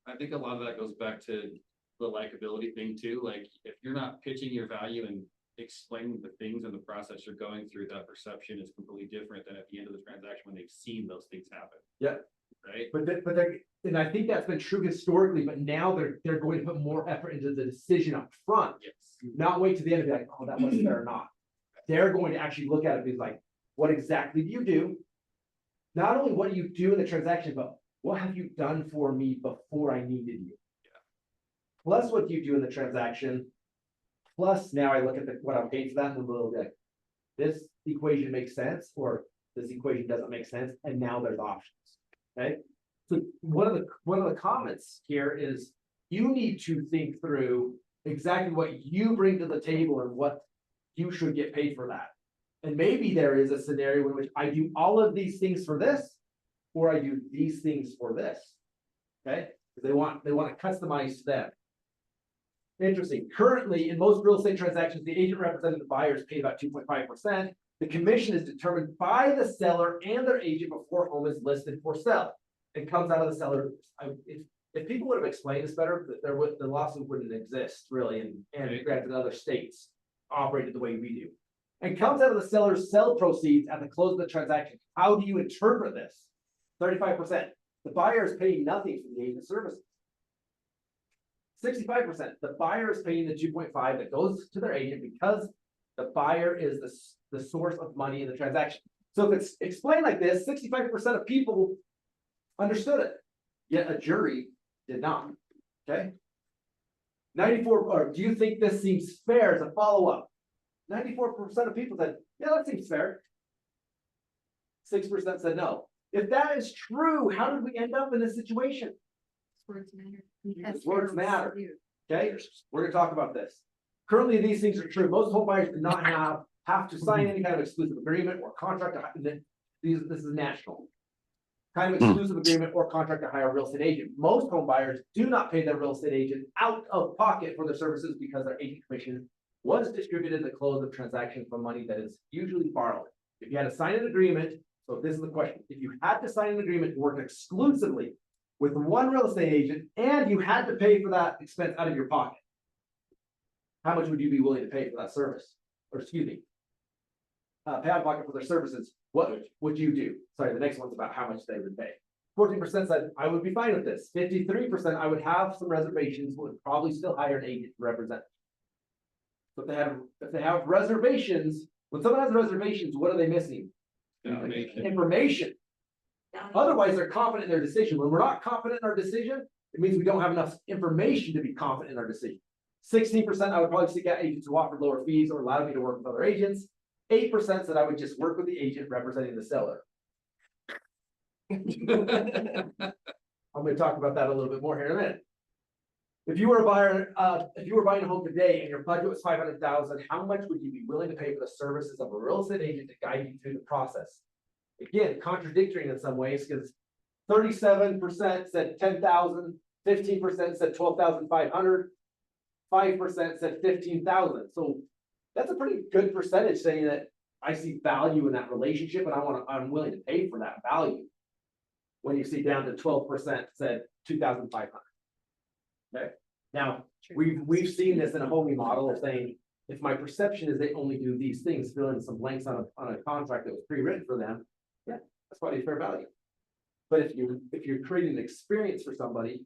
I think a lot of that goes back to the likability thing too, like if you're not pitching your value and explaining the things and the process you're going through, that perception is completely different than at the end of the transaction when they've seen those things happen. Yeah. Right? And I think that's been true historically, but now they're going to put more effort into the decision up front. Yes. Not wait to the end and be like, oh, that wasn't fair or not. They're going to actually look at it and be like, what exactly do you do? Not only what do you do in the transaction, but what have you done for me before I needed you? Plus what do you do in the transaction? Plus now I look at what I'm paid for that and we'll be like, this equation makes sense, or this equation doesn't make sense, and now there's options. Okay, so one of the comments here is you need to think through exactly what you bring to the table and what you should get paid for that. And maybe there is a scenario in which I do all of these things for this, or I do these things for this. Okay, because they want to customize to them. Interesting. Currently, in most real estate transactions, the agent representing the buyers pay about 2.5%. The commission is determined by the seller and their agent before home is listed for sale. It comes out of the seller. If people would have explained this better, the lawsuit wouldn't exist really, and granted other states operated the way we do. And comes out of the seller's sell proceeds at the close of the transaction. How do you interpret this? 35%. The buyer is paying nothing for the agent services. 65%. The buyer is paying the 2.5 that goes to their agent because the buyer is the source of money in the transaction. So if it's explained like this, 65% of people understood it, yet a jury did not. Okay. 94, or do you think this seems fair as a follow-up? 94% of people said, yeah, that seems fair. 6% said no. If that is true, how did we end up in this situation? Words matter. Because words matter. Okay, we're gonna talk about this. Currently, these things are true. Most home buyers do not have to sign any kind of exclusive agreement or contract. This is national. Kind of exclusive agreement or contract to hire a real estate agent. Most home buyers do not pay their real estate agent out of pocket for their services because their agent commission was distributed at the close of transaction from money that is usually borrowed. If you had to sign an agreement, so this is the question, if you had to sign an agreement to work exclusively with one real estate agent and you had to pay for that expense out of your pocket, how much would you be willing to pay for that service? Or excuse me, pay out of pocket for their services, what would you do? Sorry, the next one's about how much they would pay. 14% said, I would be fine with this. 53%, I would have some reservations, would probably still hire an agent to represent. So if they have reservations, when someone has reservations, what are they missing? Information. Otherwise, they're confident in their decision. When we're not confident in our decision, it means we don't have enough information to be confident in our decision. 16%, I would probably seek out agents who offer lower fees or allow me to work with other agents. 8% said I would just work with the agent representing the seller. I'm going to talk about that a little bit more here in a minute. If you were a buyer, if you were buying a home today and your budget was $500,000, how much would you be willing to pay for the services of a real estate agent to guide you through the process? Again, contradictory in some ways, because 37% said 10,000, 15% said 12,500, 5% said 15,000. So that's a pretty good percentage saying that I see value in that relationship and I'm willing to pay for that value. When you see down to 12% said 2,500. Okay. Now we've seen this in a homey model of saying, if my perception is they only do these things, fill in some blanks on a contract that was pre-written for them, yeah, that's probably fair value. But if you're creating an experience for somebody,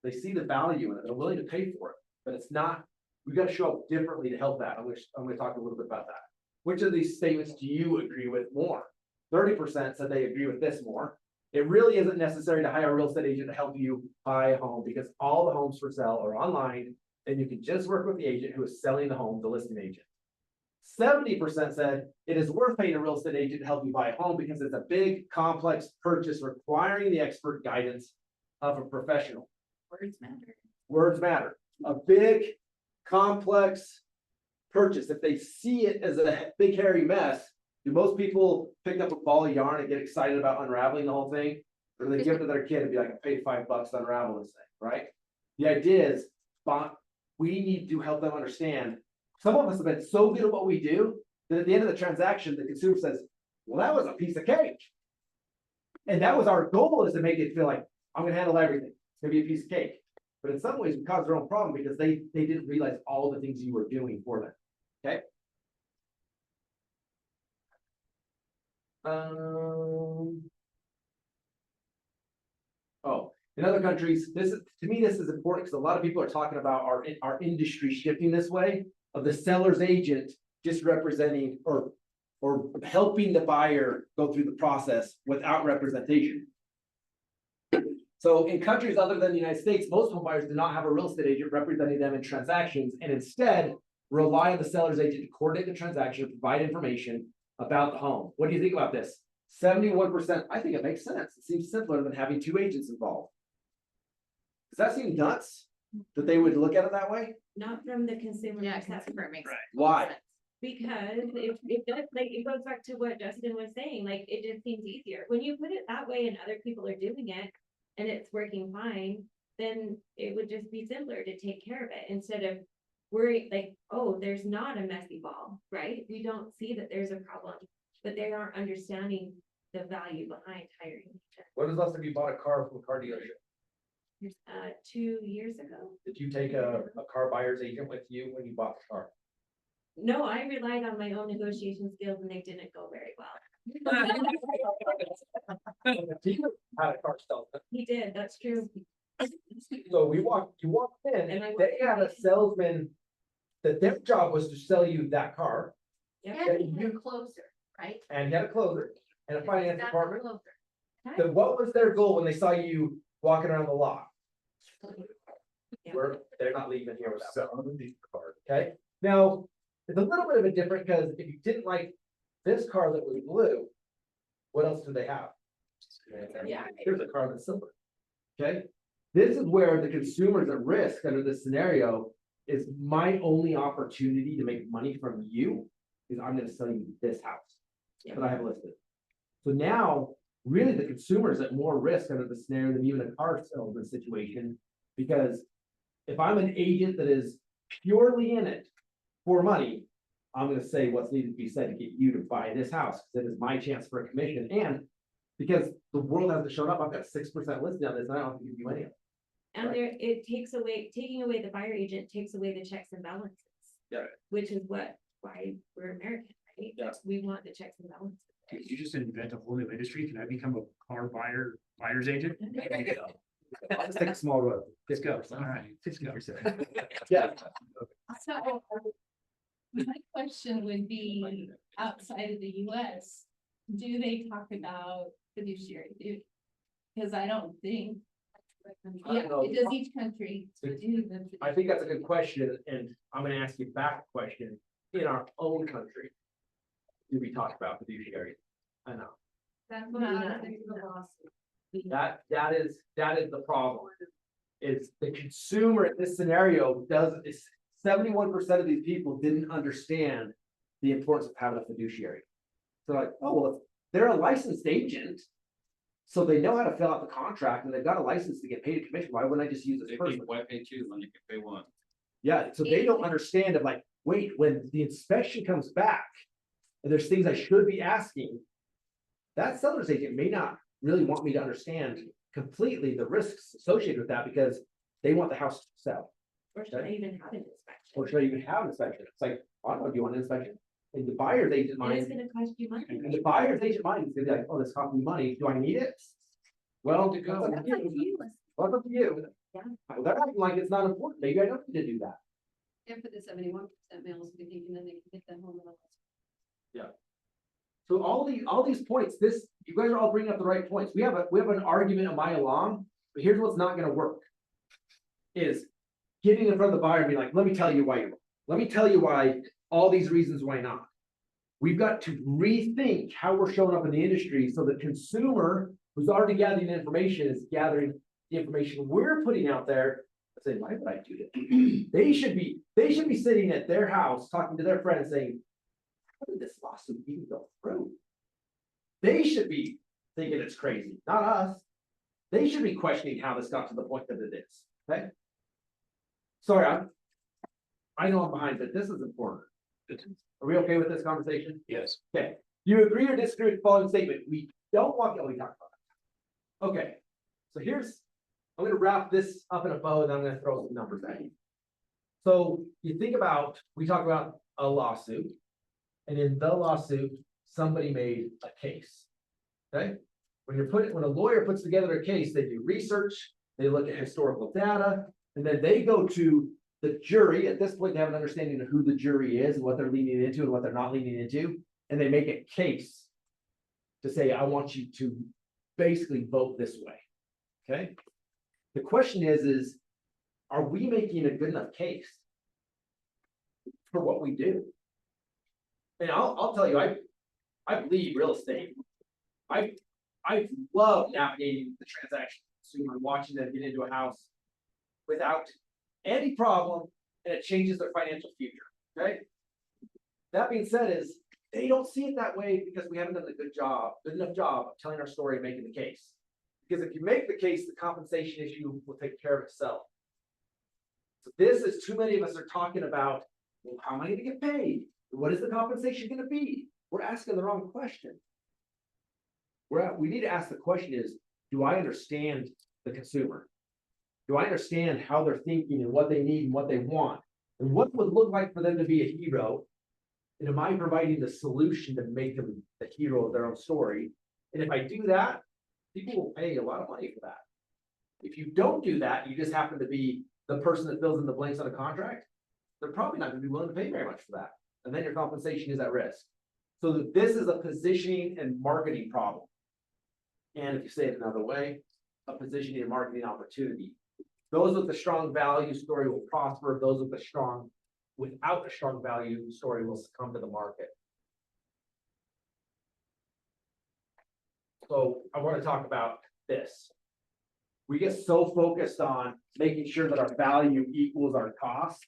they see the value in it, they're willing to pay for it, but it's not, we've got to show up differently to help that. I'm going to talk a little bit about that. Which of these statements do you agree with more? 30% said they agree with this more. It really isn't necessary to hire a real estate agent to help you buy a home because all the homes for sale are online and you can just work with the agent who is selling the home, the listing agent. 70% said it is worth paying a real estate agent to help you buy a home because it's a big, complex purchase requiring the expert guidance of a professional. Words matter. Words matter. A big, complex purchase. If they see it as a big, hairy mess, do most people pick up a ball of yarn and get excited about unraveling the whole thing? Or do they give it to their kid and be like, I paid $5 to unravel this thing, right? The idea is, we need to help them understand. Some of us have been so good at what we do that at the end of the transaction, the consumer says, well, that was a piece of cake. And that was our goal, is to make it feel like, I'm going to handle everything. It's going to be a piece of cake. But in some ways, we caused their own problem because they didn't realize all the things you were doing for them. Okay. Oh, in other countries, this is, to me, this is important because a lot of people are talking about our industry shifting this way of the seller's agent just representing or helping the buyer go through the process without representation. So in countries other than the United States, most home buyers do not have a real estate agent representing them in transactions and instead rely on the seller's agent to coordinate the transaction, provide information about the home. What do you think about this? 71%, I think it makes sense. It seems simpler than having two agents involved. Does that seem nuts that they would look at it that way? Not from the consumer. Yeah, perspective. consumer makes. Why? Because it does, like, it goes back to what Justin was saying, like, it just seems easier. When you put it that way and other people are doing it and it's working fine, then it would just be simpler to take care of it instead of worry, like, oh, there's not a messy ball, right? We don't see that there's a problem, but they aren't understanding the value behind hiring. an agent. When was the last time you bought a car from a car dealership? 2 years ago. Did you take a car buyer's agent with you when you bought the car? No, I relied on my own negotiation skills and they didn't go very well. Had a car salesman. He did, that's true. So you walked in And I and they had a salesman that their job was to sell you that car Yeah. And you're closer, right? and he had a closer and a finance That's department. closer. Then what was their goal when they saw you walking around the lot? Yeah. They're not leaving here without. Selling the car. Okay, now, it's a little bit of a different, because if you didn't like this car that was blue, what else do they have? Yeah. Here's a car that's silver. Okay, this is where the consumer's at risk under this scenario is my only opportunity to make money from you is I'm gonna sell you this house that I have listed. So now, really, the consumer is at more risk under the scenario than even a car salesman situation. Because if I'm an agent that is purely in it for money, I'm gonna say what's needed to be said to get you to buy this house, because it is my chance for a commission, and because the world hasn't shown up, I've got 6% listed on this, and I don't have to give you any of it. And there, it takes away, taking away the buyer agent takes away the checks and balances. Yeah. Which is why we're American, right? Yeah. We want the checks and balances. Did you just invent a whole new industry? Can I become a car buyer's agent? Let's take a small road. Let's go. All right, let's go. Yeah. So my question would be, outside of the US, do they talk about fiduciary duty? Because I don't think, I yeah, don't know. does each country do the? I think that's a good question, and I'm gonna ask you back a question. In our own country, do we talk about fiduciary? I know. That's what I think the lawsuit. That is the problem. Is the consumer in this scenario is 71% of these people didn't understand the importance of having a fiduciary. So like, oh, well, if they're a licensed agent, so they know how to fill out the contract and they've got a license to get paid a commission, why wouldn't I just use this They person? pay, why pay two when you can pay one? Yeah, so they don't understand of like, wait, when the inspection comes back, and there's things I should be asking, that seller's agent may not really want me to understand completely the risks associated with that because they want the house to sell. Or should I even have an inspection? Or should I even have an inspection? It's like, I don't know, do you want an inspection? And the buyer's agent And it's mind, gonna cost you money. and the buyer's agent mind is gonna be like, oh, this cost me money, do I need it? Well, to go. That's up to you. Well, it's up to you. Yeah. They're acting like it's not important, maybe I don't need to do that. And for the 71% males, we think, and then they can get that home. So all these points, you guys are all bringing up the right points. We have an argument a mile long, but here's what's not gonna work. Is getting in front of the buyer and being like, let me tell you why you're wrong. Let me tell you why, all these reasons why not. We've got to rethink how we're showing up in the industry so the consumer who's already gathering the information is gathering the information we're putting out there. and Saying, why would I do that? They should be sitting at their house, talking to their friends saying, how did this lawsuit even go through? They should be thinking it's crazy, not us. They should be questioning how this got to the point that it is, okay? Sorry, I know I'm behind, but this is important. Are we okay with this conversation? Yes. Okay, you agree or disagree with the following statement? We don't want, we talked about it. Okay, so I'm gonna wrap this up in a bow and I'm gonna throw some numbers at you. So you think about, we talk about a lawsuit. And in the lawsuit, somebody made a case. Okay? When a lawyer puts together a case, they do research, they look at historical data, and then they go to the jury. At this point, they have an understanding of who the jury is and what they're leaning into and what they're not leaning into. And they make a case to say, I want you to basically vote this way. Okay? The question is, are we making a good enough case for what we do? And I'll tell you, I believe real estate. I love navigating the transaction consumer, and watching them get into a house without any problem, and it changes their financial future, okay? That being said is, they don't see it that way because we haven't done a good enough job of telling our story and making the case. Because if you make the case, the compensation issue will take care of itself. So this is too many of us are talking about, well, how am I gonna get paid? What is the compensation gonna be? We're asking the wrong question. We need to ask the question is, do I understand the consumer? Do I understand how they're thinking and what they need and what they want? And what would look like for them to be a hero? And am I providing the solution to make them the hero of their own story? And if I do that, people will pay a lot of money for that. If you don't do that, you just happen to be the person that fills in the blanks on a contract, they're probably not gonna be willing to pay very much for that. And then your compensation is at risk. So this is a positioning and marketing problem. And if you say it another way, a positioning and marketing opportunity. Those with the strong value story will prosper. Those without a strong value story will succumb to the market. So I want to talk about this. We get so focused on making sure that our value equals our cost.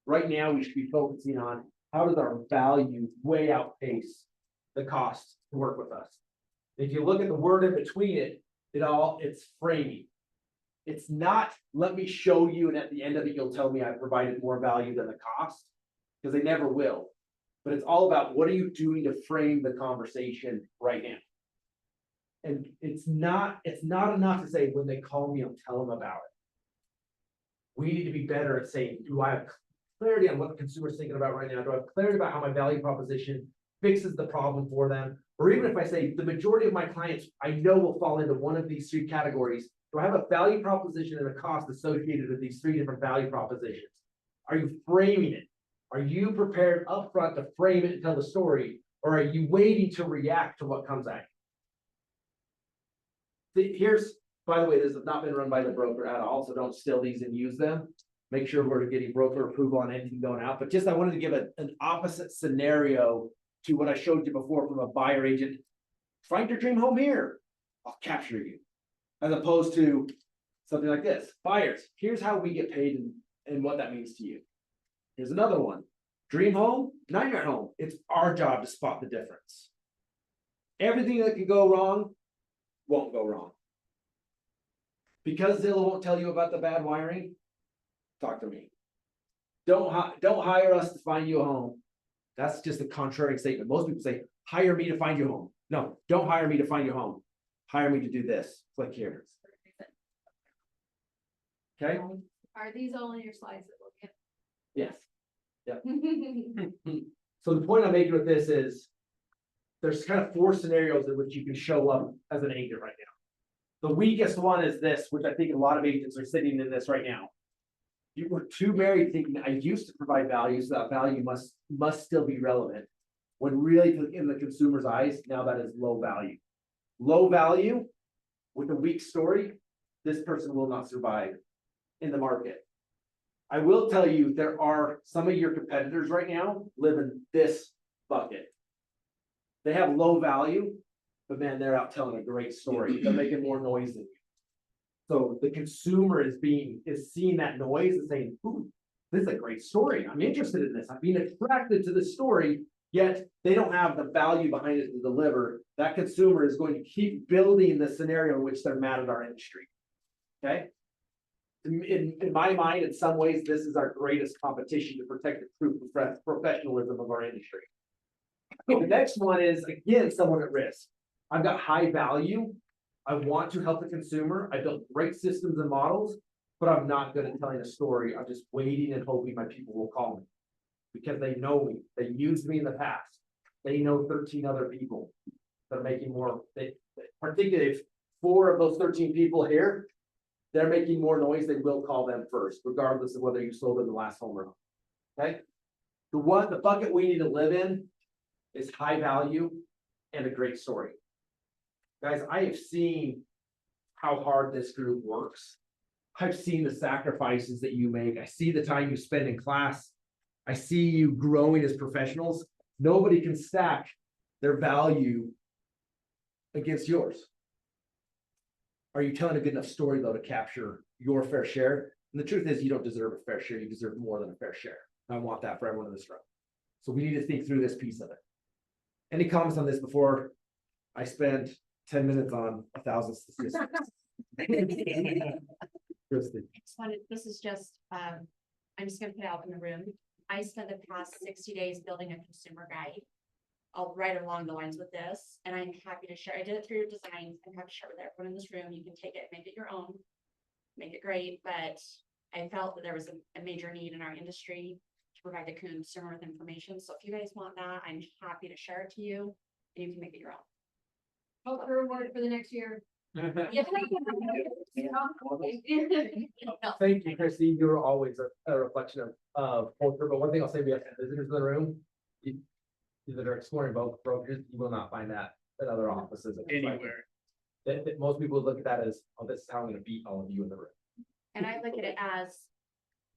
Right now, we should be focusing on how does our value way outpace the cost to work with us. If you look at the word in between it's framing. It's not, let me show you, and at the end of it, you'll tell me I provided more value than the cost, because they never will. But it's all about what are you doing to frame the conversation right now. And it's not enough to say when they call me, I'll tell them about it. We need to be better at saying, do I have clarity on what the consumer's thinking about right now? Do I have clarity about how my value proposition fixes the problem for them? Or even if I say the majority of my clients I know will fall into one of these three categories, do I have a value proposition and a cost associated with these three different value propositions? Are you framing it? Are you prepared upfront to frame it and tell the story? Or are you waiting to react to what comes at you? Here's, by the way, this has not been run by the broker at all, so don't steal these and use them. Make sure we're getting broker approval on anything going out. But just I wanted to give an opposite scenario to what I showed you before from a buyer agent. Find your dream home here. I'll capture you. As opposed to something like this. Buyers, here's how we get paid and what that means to you. Here's another one. Dream home, nightmare home. It's our job to spot the difference. Everything that can go wrong won't go wrong. Because Zillow won't tell you about the bad wiring, talk to me. Don't hire us to find you a home. That's just a contrary statement. Most people say, hire me to find you a home. No, don't hire me to find you a home. Hire me to do this. Click here. Okay? Are these all in your slides that we'll get? Yes. Yep. So the point I'm making with this is there's kind of four scenarios in which you can show up as an agent right now. The weakest one is this, which I think a lot of agents are sitting in this right now. You were too married thinking I used to provide value, so that value must still be relevant. When really in the consumer's eyes, now that is low value. Low value with a weak story, this person will not survive in the market. I will tell you, there are some of your competitors right now live in this bucket. They have low value, but man, they're out telling a great story. They're making more noise than you. So the consumer is seeing that noise and saying, ooh, this is a great story. I'm interested in this. I'm being attracted to the story, yet they don't have the value behind it to deliver. That consumer is going to keep building the scenario in which they're mad at our industry. Okay? In my mind, in some ways, this is our greatest competition to protect the true professionalism of our industry. The next one is, again, someone at risk. I've got high value. I want to help the consumer. I built great systems and models, but I'm not good at telling a story. I'm just waiting and hoping my people will call me. because they know me, they used me in the past. They know 13 other people that are making more, particularly if 4 of those 13 people here, they're making more noise, they will call them first, regardless of whether you sold in the last home or not. Okay? The bucket we need to live in is high value and a great story. Guys, I have seen how hard this group works. I've seen the sacrifices that you make. I see the time you spend in class. I see you growing as professionals. Nobody can stack their value against yours. Are you telling a good enough story though to capture your fair share? And the truth is you don't deserve a fair share. You deserve more than a fair share. I want that for everyone in this room. So we need to think through this piece of it. Any comments on this before I spend 10 minutes on 1,000 statistics? Kristen. I just wanted, this is just, I'm just gonna put it out in the room. I spent the past 60 days building a consumer guide. I'll right along the lines with this, and I'm happy to share. I did it through your designs. I'm happy to share with everyone in this room. You can take it, make it your own, make it great, but I felt that there was a major need in our industry to provide the consumer with information. So if you guys want that, I'm happy to share it to you, and you can make it your own. Hope for reward for the next year. Yeah. Thank you, Christy. You're always a reflection of culture, but one thing I'll say, we have visitors in the room. You that are exploring both brokers, you will not find that at other offices. Anywhere. That most people look at that as, oh, this is how I'm gonna beat all of you in the room. And I look at it as,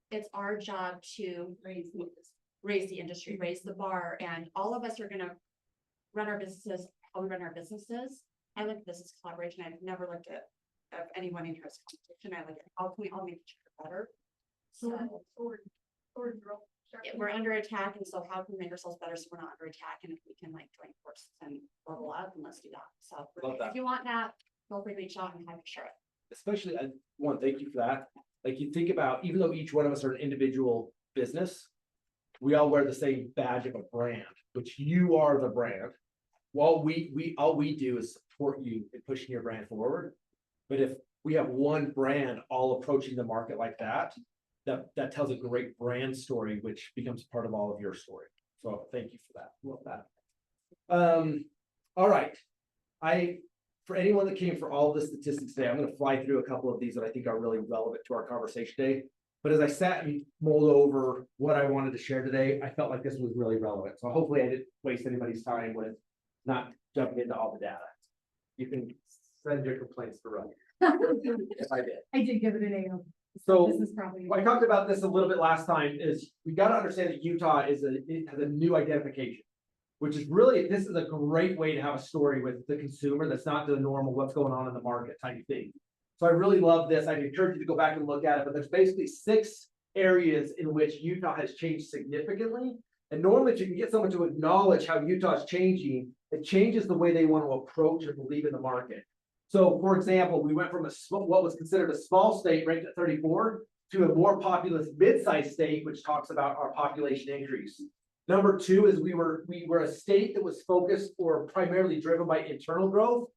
it's our job to raise the industry, raise the bar, and all of us are gonna run our businesses, how we run our businesses. I look at this as collaboration. I've never looked at anyone in here as competition. I look at how can we all make each other better. So yeah, we're under attack, and so how can we make ourselves better so we're not under attack? And if we can like join forces and level up, and let's do that. So Love that. if you want that, feel free to reach out and have to share it. Especially, I want to thank you for that. Like you think about, even though each one of us are an individual business, we all wear the same badge of a brand, which you are the brand. All we do is support you in pushing your brand forward. But if we have one brand all approaching the market like that, that tells a great brand story, which becomes part of all of your story. So thank you for that. Love that. All right. For anyone that came for all of the statistics today, I'm going to fly through a couple of these that I think are really relevant to our conversation today. But as I sat and mulled over what I wanted to share today, I felt like this was really relevant. So hopefully I didn't waste anybody's time with not jumping into all the data. You can send your complaints to Ryan. If I did. I did give it an A. So This is probably. I talked about this a little bit last time, is we got to understand that Utah it has a new identification, which is really, this is a great way to have a story with the consumer that's not the normal what's going on in the market type of thing. So I really love this. I'd encourage you to go back and look at it, but there's basically 6 areas in which Utah has changed significantly. And normally if you can get someone to acknowledge how Utah is changing, it changes the way they want to approach and believe in the market. So for example, we went from what was considered a small state ranked at 34 to a more populous mid-sized state, which talks about our population increase. Number 2 is we were a state that was focused or primarily driven by internal growth.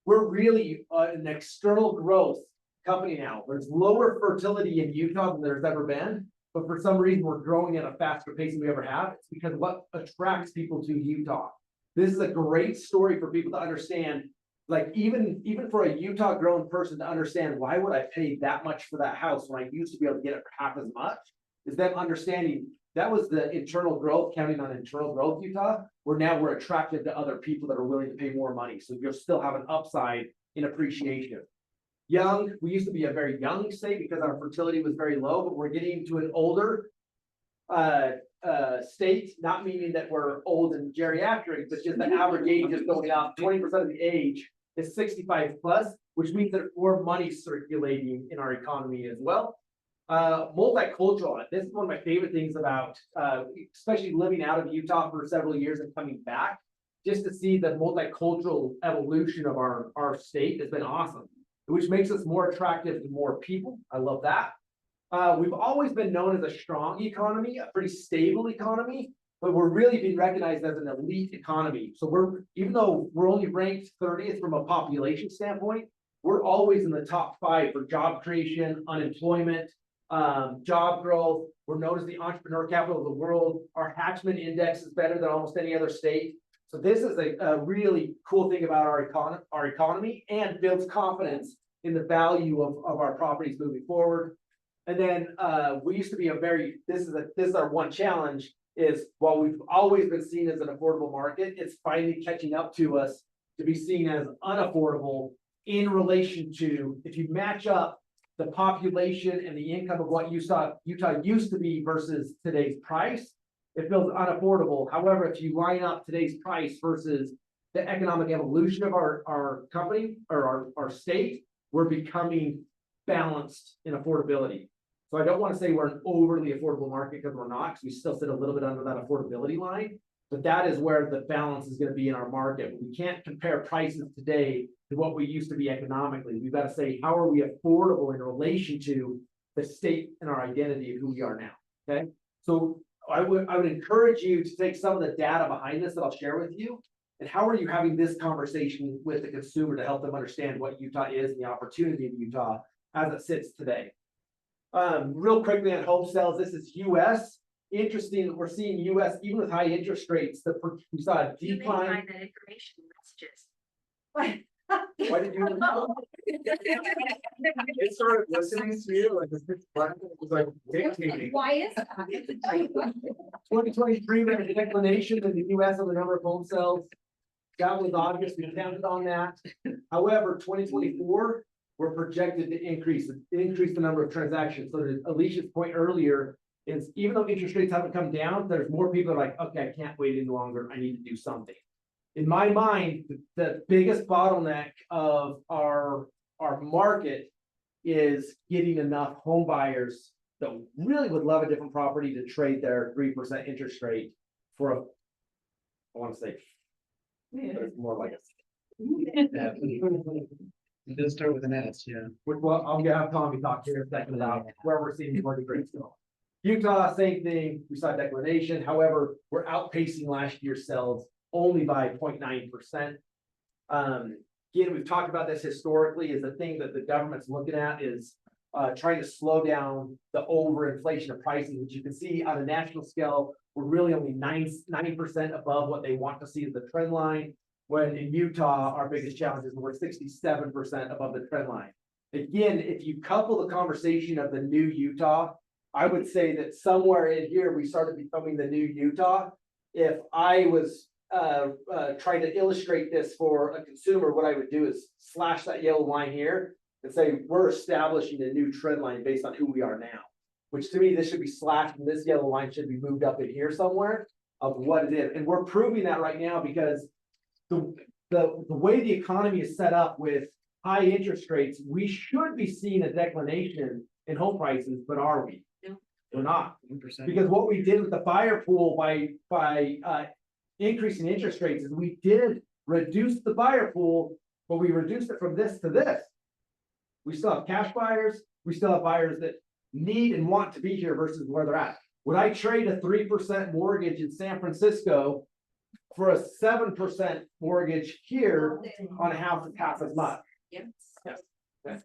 We're really an external growth company now. There's lower fertility in Utah than there's ever been, but for some reason we're growing at a faster pace than we ever have. It's because what attracts people to Utah. This is a great story for people to understand. Like even for a Utah grown person to understand, why would I pay that much for that house when I used to be able to get it for half as much? Is them understanding that was the internal growth, counting on internal growth, Utah, where now we're attracted to other people that are willing to pay more money. So you'll still have an upside in appreciation. Young, we used to be a very young state because our fertility was very low, but we're getting to an older state, not meaning that we're old and geriatric, but just the average age is going up. 20% of the age is 65 plus, which means that more money circulating in our economy as well. Multicultural. This is one of my favorite things about, especially living out of Utah for several years and coming back, just to see the multicultural evolution of our state has been awesome, which makes us more attractive to more people. I love that. We've always been known as a strong economy, a pretty stable economy, but we're really being recognized as an elite economy. So even though we're only ranked 30th from a population standpoint, we're always in the top 5 for job creation, unemployment, job growth. We're known as the entrepreneur capital of the world. Our Hatchman index is better than almost any other state. So this is a really cool thing about our economy and builds confidence in the value of our properties moving forward. And then, we used to be this is our one challenge is while we've always been seen as an affordable market, it's finally catching up to us to be seen as unaffordable in relation to, if you match up the population and the income of what Utah used to be versus today's price, it feels unaffordable. However, if you line up today's price versus the economic evolution of our company or our state, we're becoming balanced in affordability. So I don't want to say we're an overly affordable market because we're not, because we still sit a little bit under that affordability line. But that is where the balance is going to be in our market. We can't compare prices today to what we used to be economically. We've got to say, how are we affordable in relation to the state and our identity of who we are now? Okay, so I would encourage you to take some of the data behind this that I'll share with you. And how are you having this conversation with the consumer to help them understand what Utah is and the opportunity of Utah as it sits today? Real quickly on home sales, this is US. Interesting that we're seeing US, even with high interest rates, we saw a You may decline. find that information in messages. Why did you? It started listening to you, like, it was like dictating. Why is that? 2023, we had a declination in the US on the number of home sales. That was August, we counted on that. However, 2024, we're projected to increase the number of transactions. So to Alicia's point earlier, is even though interest rates haven't come down, there's more people are like, okay, I can't wait any longer, I need to do something. In my mind, the biggest bottleneck of our market is getting enough home buyers that really would love a different property to trade their 3% interest rate for I want to say, but it's more like It does start with an S, yeah. well, I'll have Tommy talk here in a second about where we're seeing mortgage rates go. Utah, same thing, we saw declination, however, we're outpacing last year's sales only by 0.9%. Again, we've talked about this historically, is the thing that the government's looking at is trying to slow down the overinflation of prices, which you can see on a national scale, we're really only 90% above what they want to see as the trend line. When in Utah, our biggest challenge is we're 67% above the trend line. Again, if you couple the conversation of the new Utah, I would say that somewhere in here, we started becoming the new Utah. If I was trying to illustrate this for a consumer, what I would do is slash that yellow line here and say, we're establishing a new trend line based on who we are now. Which to me, this should be slashed and this yellow line should be moved up in here somewhere of what it is. And we're proving that right now because the way the economy is set up with high interest rates, we should be seeing a declination in home prices, but are we? No. We're not. 1%. Because what we did with the buyer pool by increasing interest rates is we did reduce the buyer pool, but we reduced it from this to this. We still have cash buyers, we still have buyers that need and want to be here versus where they're at. Would I trade a 3% mortgage in San Francisco for a 7% mortgage here on a house that's half as much? Yes. Yes. Okay.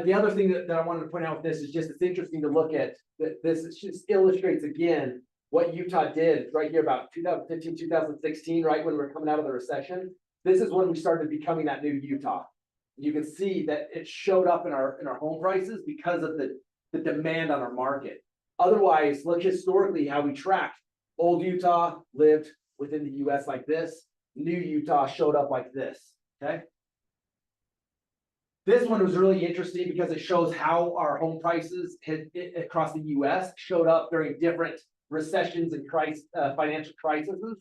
The other thing that I wanted to point out with this is just, it's interesting to look at that. This just illustrates again what Utah did right here about 2015, 2016, right when we're coming out of the recession. This is when we started becoming that new Utah. You can see that it showed up in our home prices because of the demand on our market. Otherwise, look historically how we tracked. Old Utah lived within the US like this. New Utah showed up like this, okay? This one was really interesting because it shows how our home prices across the US showed up during different recessions and financial crises.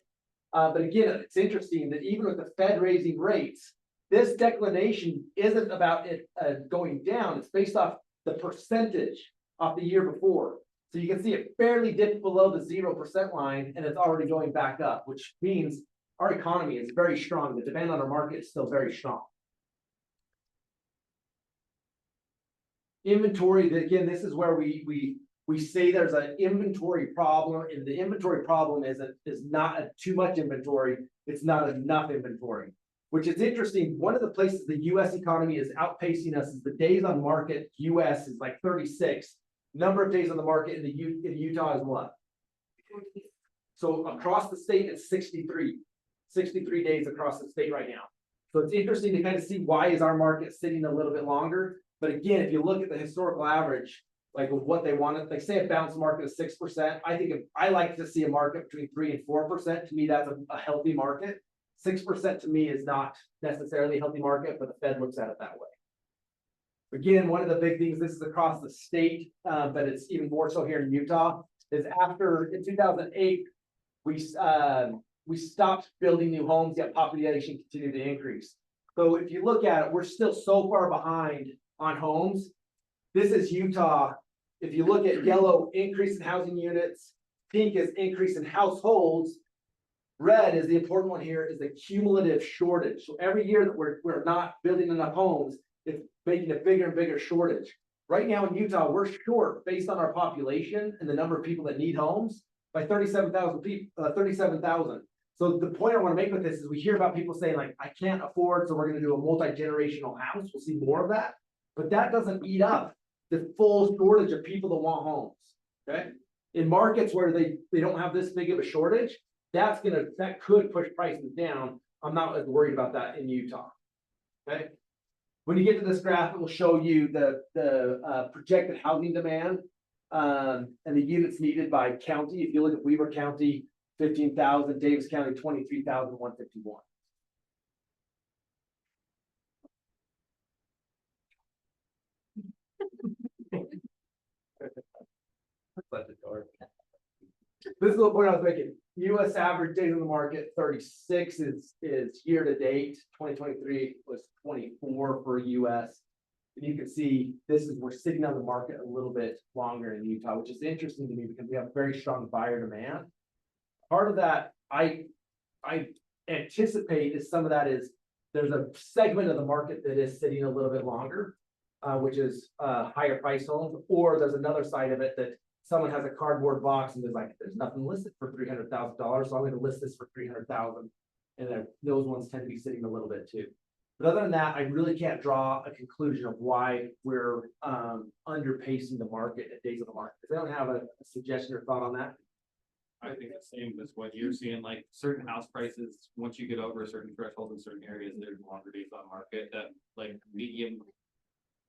But again, it's interesting that even with the Fed raising rates, this declination isn't about it going down. It's based off the percentage of the year before. So you can see it barely dipped below the 0% line and it's already going back up, which means our economy is very strong. The demand on our market is still very strong. Inventory, again, this is where we say there's an inventory problem, and the inventory problem is not too much inventory, it's not enough inventory. which is interesting. One of the places the US economy is outpacing us is the days on market. US is like 36. Number of days on the market in Utah is what? So across the state, it's 63. 63 days across the state right now. So it's interesting to kind of see why is our market sitting a little bit longer. But again, if you look at the historical average, like of what they wanted, like say a balanced market is 6%. I think I like to see a market between 3 and 4%. To me, that's a healthy market. 6% to me is not necessarily a healthy market, but the Fed looks at it that way. Again, one of the big things, this is across the state, but it's even more so here in Utah, is in 2008, we stopped building new homes, yet population continued to increase. So if you look at it, we're still so far behind on homes. This is Utah. If you look at yellow, increase in housing units, pink is increase in households. Red is the important one here, is the cumulative shortage. So every year that we're not building enough homes, it's making a bigger and bigger shortage. Right now in Utah, we're short based on our population and the number of people that need homes by 37,000 people, 37,000. So the point I want to make with this is we hear about people saying like, I can't afford, so we're going to do a multi-generational house. We'll see more of that, but that doesn't eat up the full shortage of people that want homes. Okay. In markets where they don't have this big of a shortage, that could push prices down. I'm not as worried about that in Utah. Okay. When you get to this graph, it will show you the projected housing demand and the units needed by county. If you look at Weber County, 15,000, Davis County, 23,151. This is the point I was making. US average days on the market, 36 is year to date. 2023 was 24 for US. And you can see we're sitting on the market a little bit longer in Utah, which is interesting to me because we have very strong buyer demand. Part of that I anticipate is some of that is there's a segment of the market that is sitting a little bit longer, which is higher price homes, or there's another side of it that someone has a cardboard box and there's nothing listed for $300,000, so I'm going to list this for $300,000, and then those ones tend to be sitting a little bit too. But other than that, I really can't draw a conclusion of why we're underpacing the market at days of the market. Does anyone have a suggestion or thought on that? I think the same as what you're seeing, like certain house prices, once you get over a certain threshold in certain areas, there's longer days on market that like medium,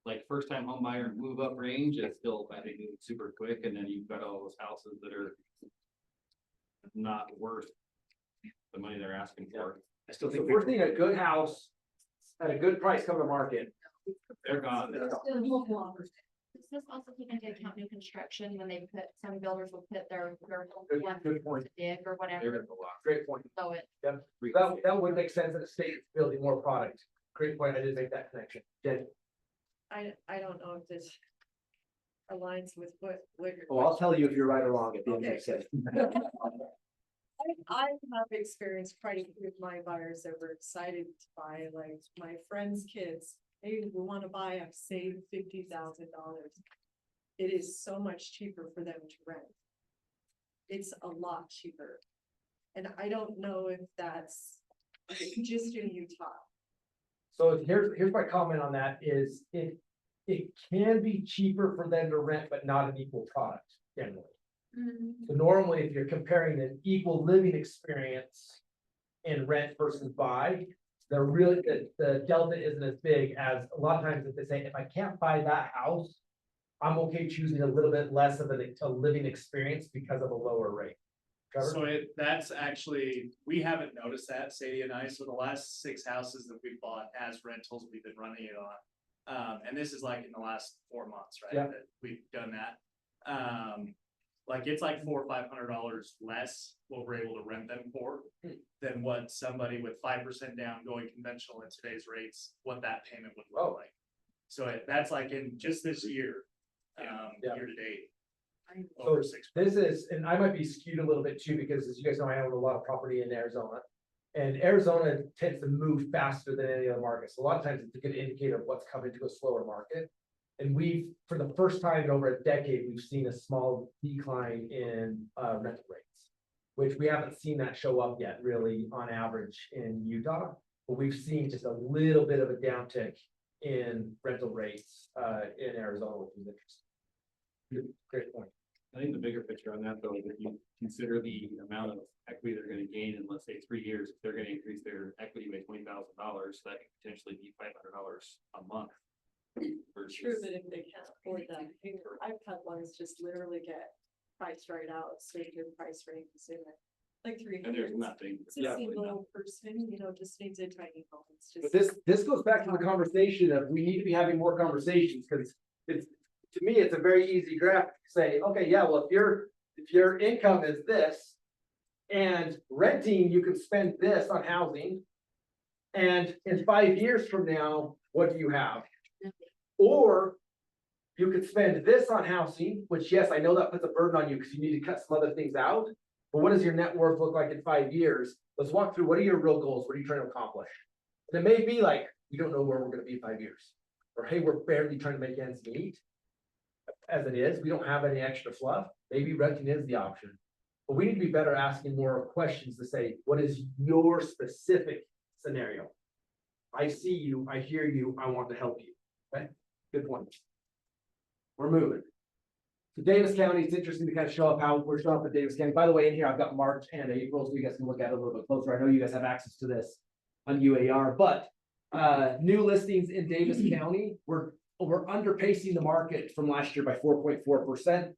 like first time home buyer move up range is still, I think, super quick. And then you've got all those houses that are not worth the money they're asking for. I still think we're seeing a good house at a good price come to market. They're gone. Does this also take into account new construction when they some builders will put their Good point. dig or whatever? There is a lot. Great point. So it, That would make sense that the state is building more product. Great point. I didn't make that connection. Jen? I don't know if this aligns with what. Oh, I'll tell you if you're right or wrong at the end of the session. I have experienced quite a few of my buyers that were excited to buy, like my friends' kids. Hey, we want to buy, I've saved $50,000. It is so much cheaper for them to rent. It's a lot cheaper. And I don't know if that's just in Utah. So here's my comment on that is it can be cheaper for them to rent, but not an equal product generally. So normally if you're comparing an equal living experience in rent versus buy, the delta isn't as big as a lot of times if they say, if I can't buy that house, I'm okay choosing a little bit less of a living experience because of a lower rate. Trevor? So that's actually, we haven't noticed that, Sadie and I, so the last 6 houses that we bought as rentals, we've been running it on. And this is like in the last 4 months, right? Yeah. That we've done that. Like it's like $400 or $500 less what we're able to rent them for than what somebody with 5% down going conventional in today's rates, what that payment would look like. So that's like in just this year, year to date. So this is, and I might be skewed a little bit too, because as you guys know, I own a lot of property in Arizona. And Arizona tends to move faster than any other market. So a lot of times it's a good indicator of what's coming to a slower market. And for the first time in over a decade, we've seen a small decline in rental rates, which we haven't seen that show up yet really on average in Utah. but we've seen just a little bit of a downtick in rental rates, in Arizona, which is interesting. Great point. I think the bigger picture on that though, is if you consider the amount of equity they're gonna gain in, let's say, 3 years, if they're gonna increase their equity by $20,000, that could potentially be $500 a month. True, Versus, but if they can't afford that, I've had ones just literally get priced right out, straight to the price range, in like and there's 300. nothing. It's a single person, you know, just needs a tiny home, it's But just. this goes back to the conversation of we need to be having more conversations, because it's, to me, it's a very easy graph to say, okay, yeah, well, if your income is this. And renting, you can spend this on housing. And in 5 years from now, what do you have? Or you could spend this on housing, which yes, I know that puts a burden on you because you need to cut some other things out. But what does your net worth look like in 5 years? Let's walk through, what are your real goals? What are you trying to accomplish? And it may be like, we don't know where we're gonna be in 5 years. Or hey, we're barely trying to make ends meet. As it is, we don't have any extra fluff. Maybe renting is the option. But we need to be better asking more questions to say, what is your specific scenario? I see you, I hear you, I want to help you. Okay, good point. We're moving. So Davis County, it's interesting to kind of show up how we're showing up at Davis County. By the way, in here, I've got March and April, so you guys can look at it a little bit closer. I know you guys have access to this on UAR, but new listings in Davis County, we're underpacing the market from last year by 4.4%.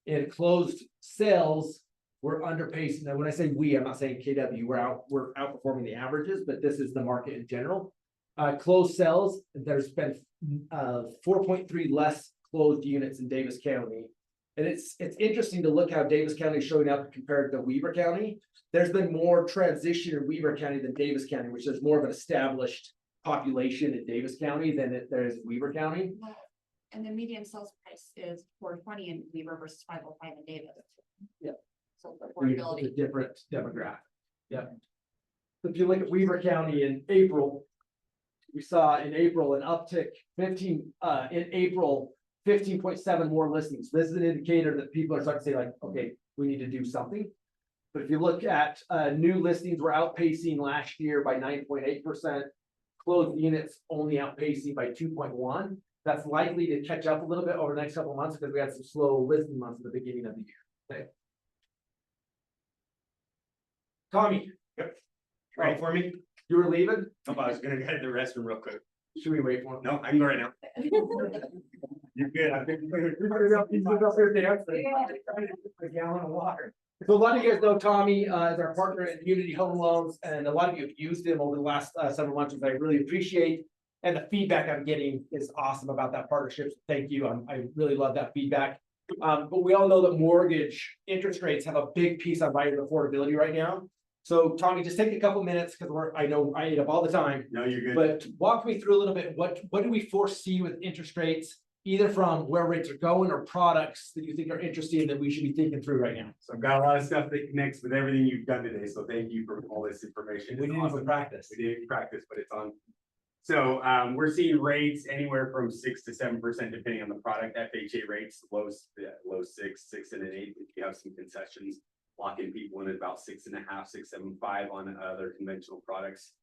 In closed sales, we're underpacing. Now, when I say we, I'm not saying KW, we're outperforming the averages, but this is the market in general. Closed sales, there's been 4.3 less closed units in Davis County. And it's interesting to look how Davis County is showing up compared to Weber County. There's been more transition in Weber County than Davis County, which is more of an established population in Davis County than there is in Weber County. And the median sales price is $420 in Weaver versus $505 in Davis. Yep. So the It's a affordability. different demographic. Yep. If you look at Weaver County in April, we saw in April an uptick 15.7 more listings. This is an indicator that people are starting to say like, okay, we need to do something. But if you look at new listings, we're outpacing last year by 9.8%. Closed units only outpacing by 2.1. That's likely to catch up a little bit over the next couple of months because we had some slow listing months at the beginning of the year. Okay. Tommy. Yep. Ready for me? You were leaving? I was gonna go to the restroom real quick. Should we wait for him? No, I can go right now. You're good. I've been. A gallon of water. So a lot of you guys know Tommy is our partner in Unity Home Loans, and a lot of you have used him over the last several months, which I really appreciate. And the feedback I'm getting is awesome about that partnership. Thank you. I really love that feedback. But we all know that mortgage interest rates have a big piece on buyer affordability right now. So Tommy, just take a couple minutes because I know I eat up all the time. No, you're good. But walk me through a little bit, what do we foresee with interest rates, either from where rates are going or products that you think are interesting that we should be thinking through right now? So I've got a lot of stuff that connects with everything you've done today. So thank you for all this information. We It's didn't even awesome. practice. We didn't practice, but it's on. So we're seeing rates anywhere from 6 to 7% depending on the product. FHA rates, low 6, 6 and an 8. If you have some concessions, locking people in at about 6.5, 6.75 on other conventional products,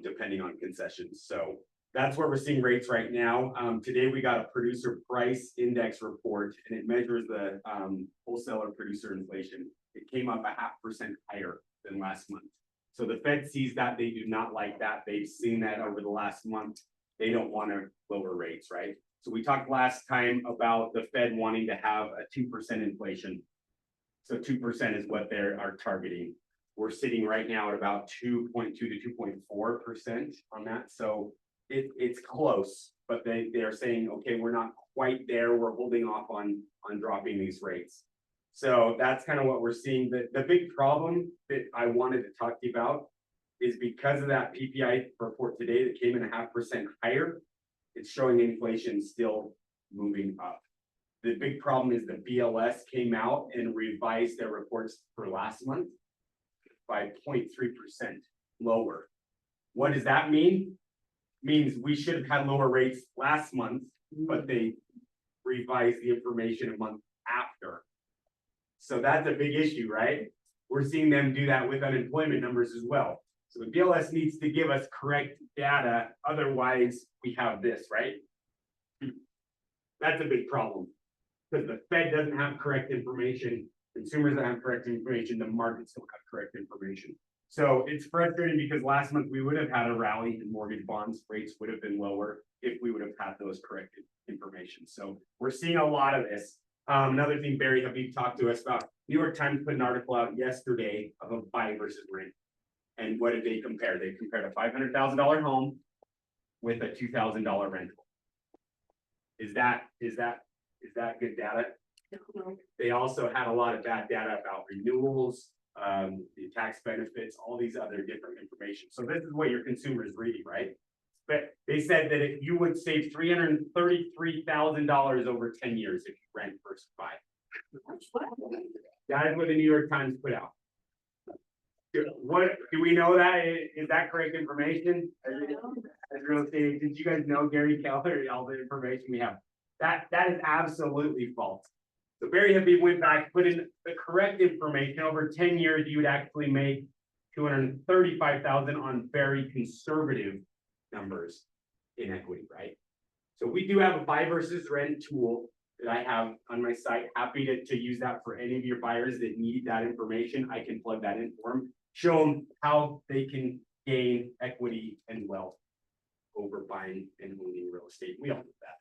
depending on concessions. So that's where we're seeing rates right now. Today we got a producer price index report, and it measures the wholesaler producer inflation. It came up 0.5% higher than last month. So the Fed sees that. They do not like that. They've seen that over the last month. They don't want to lower rates, right? So we talked last time about the Fed wanting to have a 2% inflation. So 2% is what they are targeting. We're sitting right now at about 2.2 to 2.4% on that. So it's close, but they are saying, okay, we're not quite there. We're holding off on dropping these rates. So that's kind of what we're seeing. The big problem that I wanted to talk to you about is because of that PPI report today that came in 0.5% higher, it's showing inflation still moving up. The big problem is the BLS came out and revised their reports for last month by 0.3% lower. What does that mean? Means we should have had lower rates last month, but they revised the information a month after. So that's a big issue, right? We're seeing them do that with unemployment numbers as well. So the BLS needs to give us correct data, otherwise we have this, right? That's a big problem. Because the Fed doesn't have correct information, consumers don't have correct information, the markets don't have correct information. So it's frustrating because last month we would have had a rally in mortgage bonds, rates would have been lower if we would have had those corrected information. So we're seeing a lot of this. Another thing Barry Habib talked to us about, New York Times put an article out yesterday of a buy versus rent. And what did they compare? They compared a $500,000 home with a $2,000 rental. Is that good data? They also had a lot of bad data about renewals, the tax benefits, all these other different information. So this is what your consumer is reading, right? But they said that if you would save $333,000 over 10 years if you rent versus buy. That is what the New York Times put out. What, do we know that? Is that correct information? As real estate, did you guys know Gary Keller, all the information we have? That is absolutely false. So Barry Habib went back, put in the correct information. Over 10 years, you would actually make $235,000 on very conservative numbers in equity, right? So we do have a buy versus rent tool that I have on my site. Happy to use that for any of your buyers that need that information. I can plug that in for them, show them how they can gain equity and wealth over buying and owning real estate. We all do that.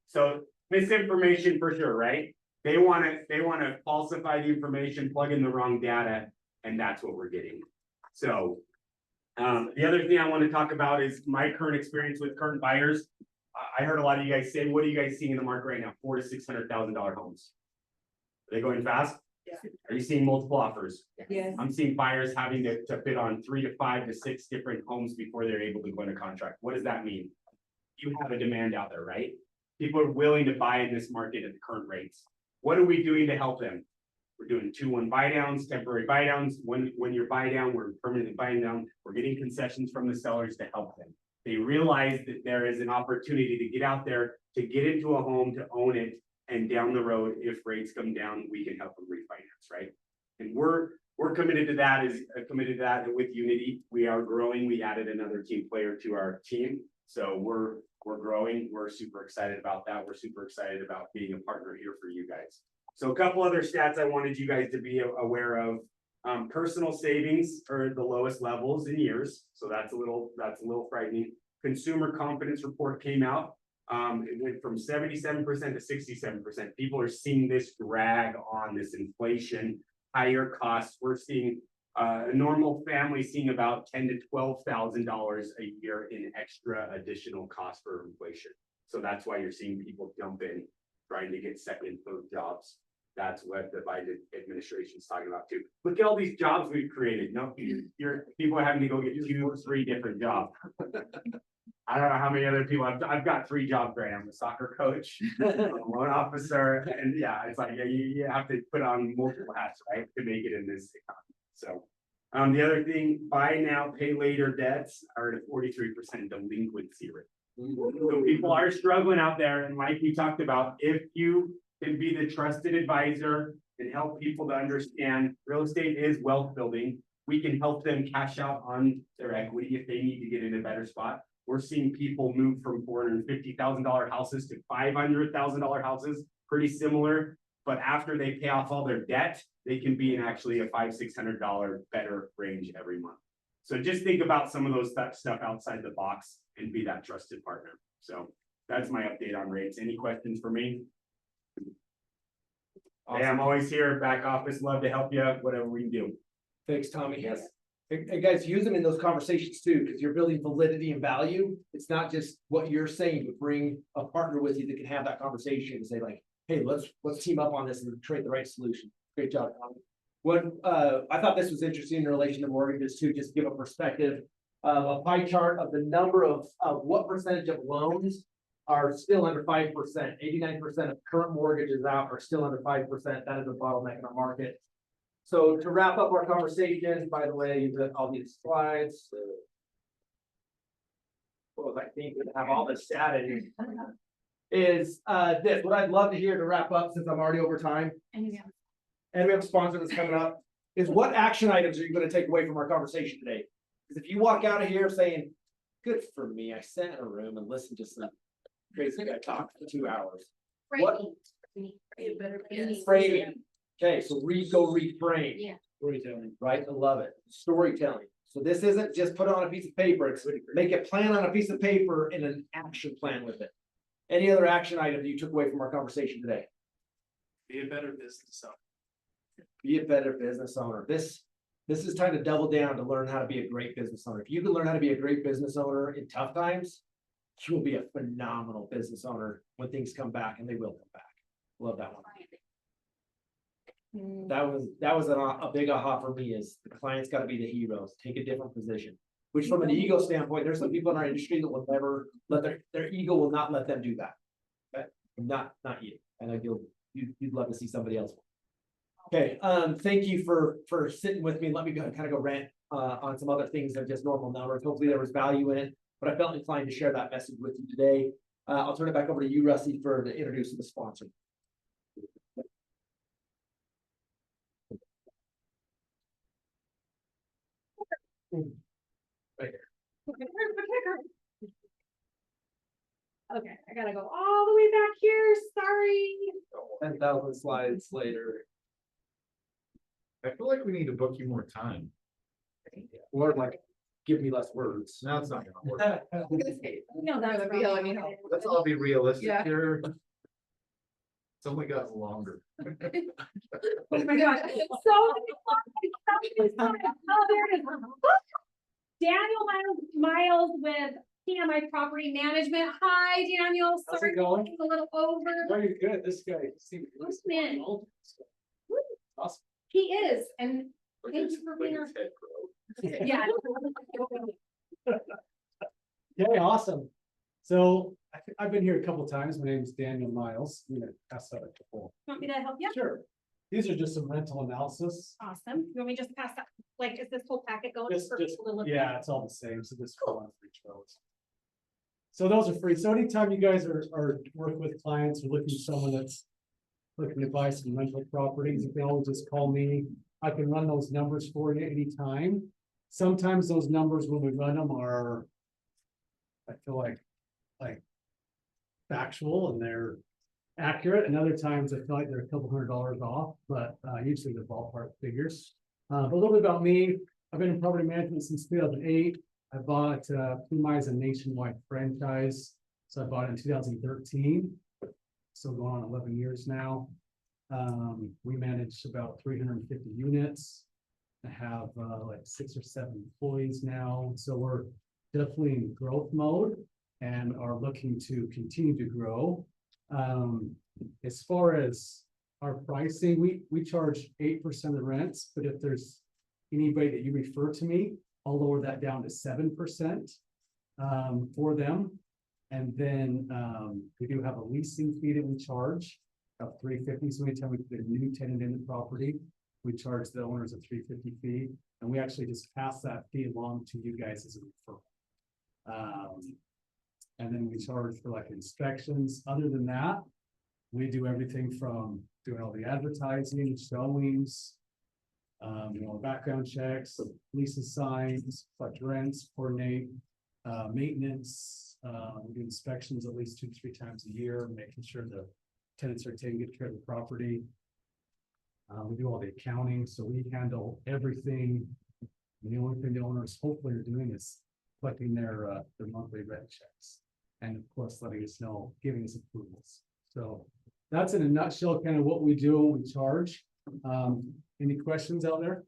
So misinformation for sure, right? They want to falsify the information, plug in the wrong data, and that's what we're getting. So the other thing I want to talk about is my current experience with current buyers. I heard a lot of you guys say, what are you guys seeing in the market right now? $400,000 to $600,000 homes. Are they going fast? Yeah. Are you seeing multiple offers? Yes. I'm seeing buyers having to bid on 3 to 5 to 6 different homes before they're able to go into contract. What does that mean? You have a demand out there, right? People are willing to buy in this market at the current rates. What are we doing to help them? We're doing 2-1 buy downs, temporary buy downs. When you're buy down, we're permanently buying down. We're getting concessions from the sellers to help them. They realize that there is an opportunity to get out there, to get into a home, to own it, and down the road, if rates come down, we can help them refinance, right? And we're committed to that. Committed to that with Unity. We are growing. We added another team player to our team, so we're growing. We're super excited about that. We're super excited about being a partner here for you guys. So a couple other stats I wanted you guys to be aware of. Personal savings are the lowest levels in years, so that's a little frightening. Consumer confidence report came out. It went from 77% to 67%. People are seeing this drag on, this inflation, higher costs. We're seeing a normal family seeing about $10,000 to $12,000 a year in extra additional cost for inflation. So that's why you're seeing people jump in, trying to get second, third jobs. That's what the Biden administration is talking about too. Look at all these jobs we've created. No, people are having to go get 2 or 3 different jobs. I don't know how many other people, I've got 3 jobs right now. I'm a soccer coach, a loan officer, and yeah, it's like, yeah, you have to put on multiple hats, right, to make it in this economy. So, the other thing, buy now, pay later debts are at a 43% delinquency rate. So people are struggling out there, and like we talked about, if you can be the trusted advisor and help people to understand real estate is wealth building, we can help them cash out on their equity if they need to get in a better spot. We're seeing people move from $450,000 houses to $500,000 houses, pretty similar. But after they pay off all their debt, they can be in actually a $500 to $600 better range every month. So just think about some of those stuff outside the box and be that trusted partner. So that's my update on rates. Any questions for me? Awesome. Hey, I'm always here, back office, love to help you, whatever we can do. Thanks, Tommy. Yes. Hey, guys, use them in those conversations too, because you're building validity and value. It's not just what you're saying, but bring a partner with you that can have that conversation and say like, hey, let's team up on this and create the right solution. Great job, Tommy. What I thought this was interesting in relation to mortgages too, just to give a perspective, a pie chart of the number of what percentage of loans are still under 5%. 89% of current mortgages out are still under 5%. That is a bottleneck in our market. So to wrap up our conversation, by the way, all these slides. Well, I think we have all this data is this. What I'd love to hear to wrap up, since I'm already over time. And we have a sponsor that's coming up. is what action items are you gonna take away from our conversation today? Because if you walk out of here saying, good for me, I sat in a room and listened to some crazy guy talk for 2 hours. What? Framing. Okay, so go reframe. Yeah. Storytelling. Right, I love it. Storytelling. So this isn't just put it on a piece of paper, it's make a plan on a piece of paper and an action plan with it. Any other action item that you took away from our conversation today? Be a better business owner. Be a better business owner. This is time to double down to learn how to be a great business owner. If you can learn how to be a great business owner in tough times, you will be a phenomenal business owner when things come back, and they will come back. Love that one. That was a big aha for me, is the client's got to be the heroes, take a different position. Which from an ego standpoint, there's some people in our industry that will never let their ego will not let them do that. Okay, not you. And I feel you'd love to see somebody else. Okay, thank you for sitting with me. Let me kind of go rant on some other things than just normal numbers. Hopefully there was value in it, but I felt inclined to share that message with you today. I'll turn it back over to you, Rusty, to introduce the sponsor. Right here. Okay, I gotta go all the way back here, sorry. 10,000 slides later. I feel like we need to book you more time. Or like, give me less words. Now it's not gonna work. No, that's That'd be all I need. Let's all be realistic Yeah. here. It's only got longer. Oh my gosh, so many slides. Oh, there it is. Daniel Miles with TMI Property Management. Hi, Daniel. How's Sorry it for going? looking a little over. Very good. This guy seems. This man. Awesome. He is, and thank you for being our. Yeah. Okay, awesome. So I've been here a couple times. My name is Daniel Miles. I'm gonna pass that a couple. Want me to help you? Sure. These are just some rental analysis. Awesome. You want me to just pass that, like, is this whole packet going? Just, for people to look at? yeah, it's all the same. So this go on for each row. So those are free. So anytime you guys are working with clients or looking for someone that's looking to buy some rental properties, you can always just call me. I can run those numbers for you anytime. Sometimes those numbers when we run them are, I feel like factual and they're accurate, and other times I feel like they're a couple $100 off, but usually they're ballpark figures. But a little bit about me. I've been in property management since 2008. I bought Puma as a nationwide franchise, so I bought it in 2013. So going on 11 years now. We manage about 350 units. I have like 6 or 7 employees now, so we're definitely in growth mode and are looking to continue to grow. As far as our pricing, we charge 8% of the rents, but if there's anybody that you refer to me, I'll lower that down to 7% for them. And then we do have a leasing fee that we charge of $350. So anytime we put a new tenant in the property, we charge the owners a $350 fee, and we actually just pass that fee along to you guys as a referral. And then we charge for like inspections. Other than that, we do everything from doing all the advertising, showings, background checks, leases, signs, collect rents, coordinate, maintenance. We do inspections at least 2 to 3 times a year, making sure the tenants are taking good care of the property. We do all the accounting, so we handle everything. And the only thing the owners hopefully are doing is collecting their monthly rent checks. And of course, letting us know, giving us approvals. So that's in a nutshell, kind of what we do and we charge. Any questions out there?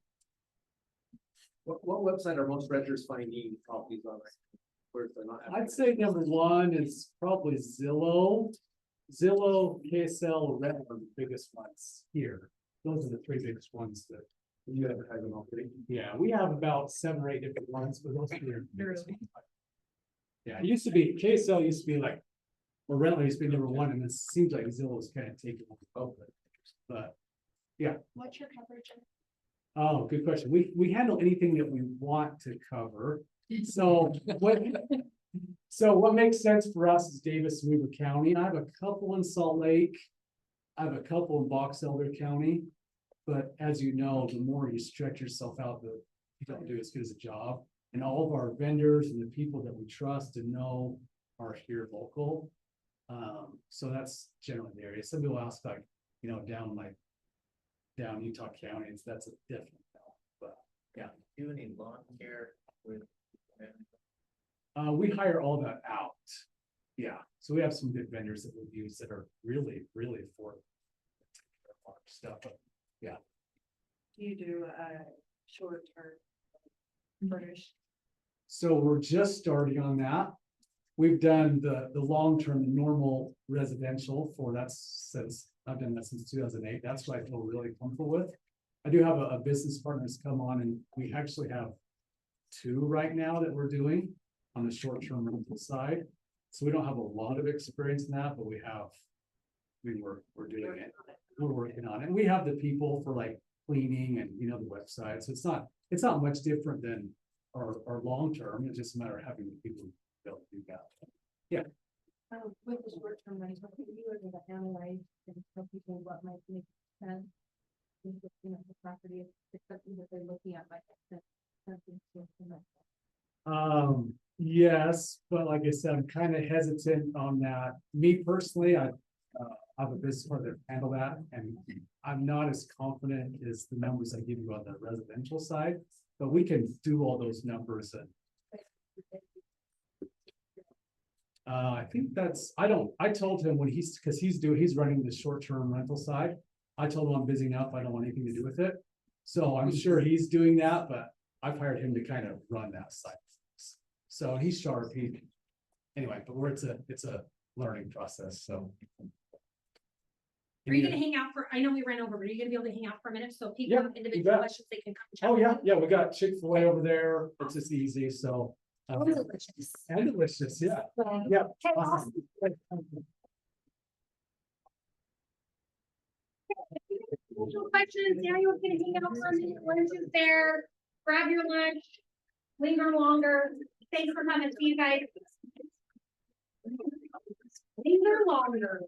What website are most renters finding properties on? Where's the not? I'd say number 1 is probably Zillow. Zillow, KSL, Red are the biggest ones here. Those are the 3 biggest ones that you advertise on. Yeah, we have about 7 or 8 different ones, but those are the biggest ones. Yeah, it used to be, KSL used to be like, or rental used to be number 1, and it seems like Zillow's kind of taking over. But yeah. What's your coverage? Oh, good question. We handle anything that we want to cover. So what makes sense for us is Davis and Weber County. I have a couple in Salt Lake. I have a couple in Box Elder County. But as you know, the more you stretch yourself out, the you don't do as good as a job. And all of our vendors and the people that we trust and know are here local. So that's generally the area. Some people ask like, you know, down Utah County, that's a different, but yeah. Do any lawn care with? We hire all that out. Yeah, so we have some good vendors that we use that are really, really affordable. Stuff, but yeah. You do a short-term furnish. So we're just starting on that. We've done the long-term, the normal residential for I've done that since 2008. That's what I feel really comfortable with. I do have a business partner that's come on, and we actually have 2 right now that we're doing on the short-term rental side. So we don't have a lot of experience in that, but we're doing it. We're working on it. And we have the people for like cleaning and, you know, the website. So it's not much different than our long-term. It's just a matter of having the people build do that. Yeah. With the short term rental, if you were to analyze and tell people what might make sense. You know, the property is something that they're looking at, like, something to. Yes, but like I said, I'm kind of hesitant on that. Me personally, I have a business partner that handle that, and I'm not as confident as the numbers I give you on the residential side, but we can do all those numbers and. I think I told him when he's running the short-term rental side. I told him I'm busy enough, I don't want anything to do with it. So I'm sure he's doing that, but I've hired him to kind of run that side. So he's sharp, anyway, but it's a learning process, so. Are you gonna hang out I know we ran over, but are you gonna be able to hang out for a minute? So if people have Yeah, you individual bet. questions, they can come. chat Oh, with yeah, you? we got Chick-fil-A over there, it's just easy, so. Oh, delicious. And delicious, yeah, yeah. Okay, awesome. Individual questions, Daniel's gonna hang out for a minute, lunch is there, grab your lunch, linger longer, thanks for coming, see you guys. Linger longer.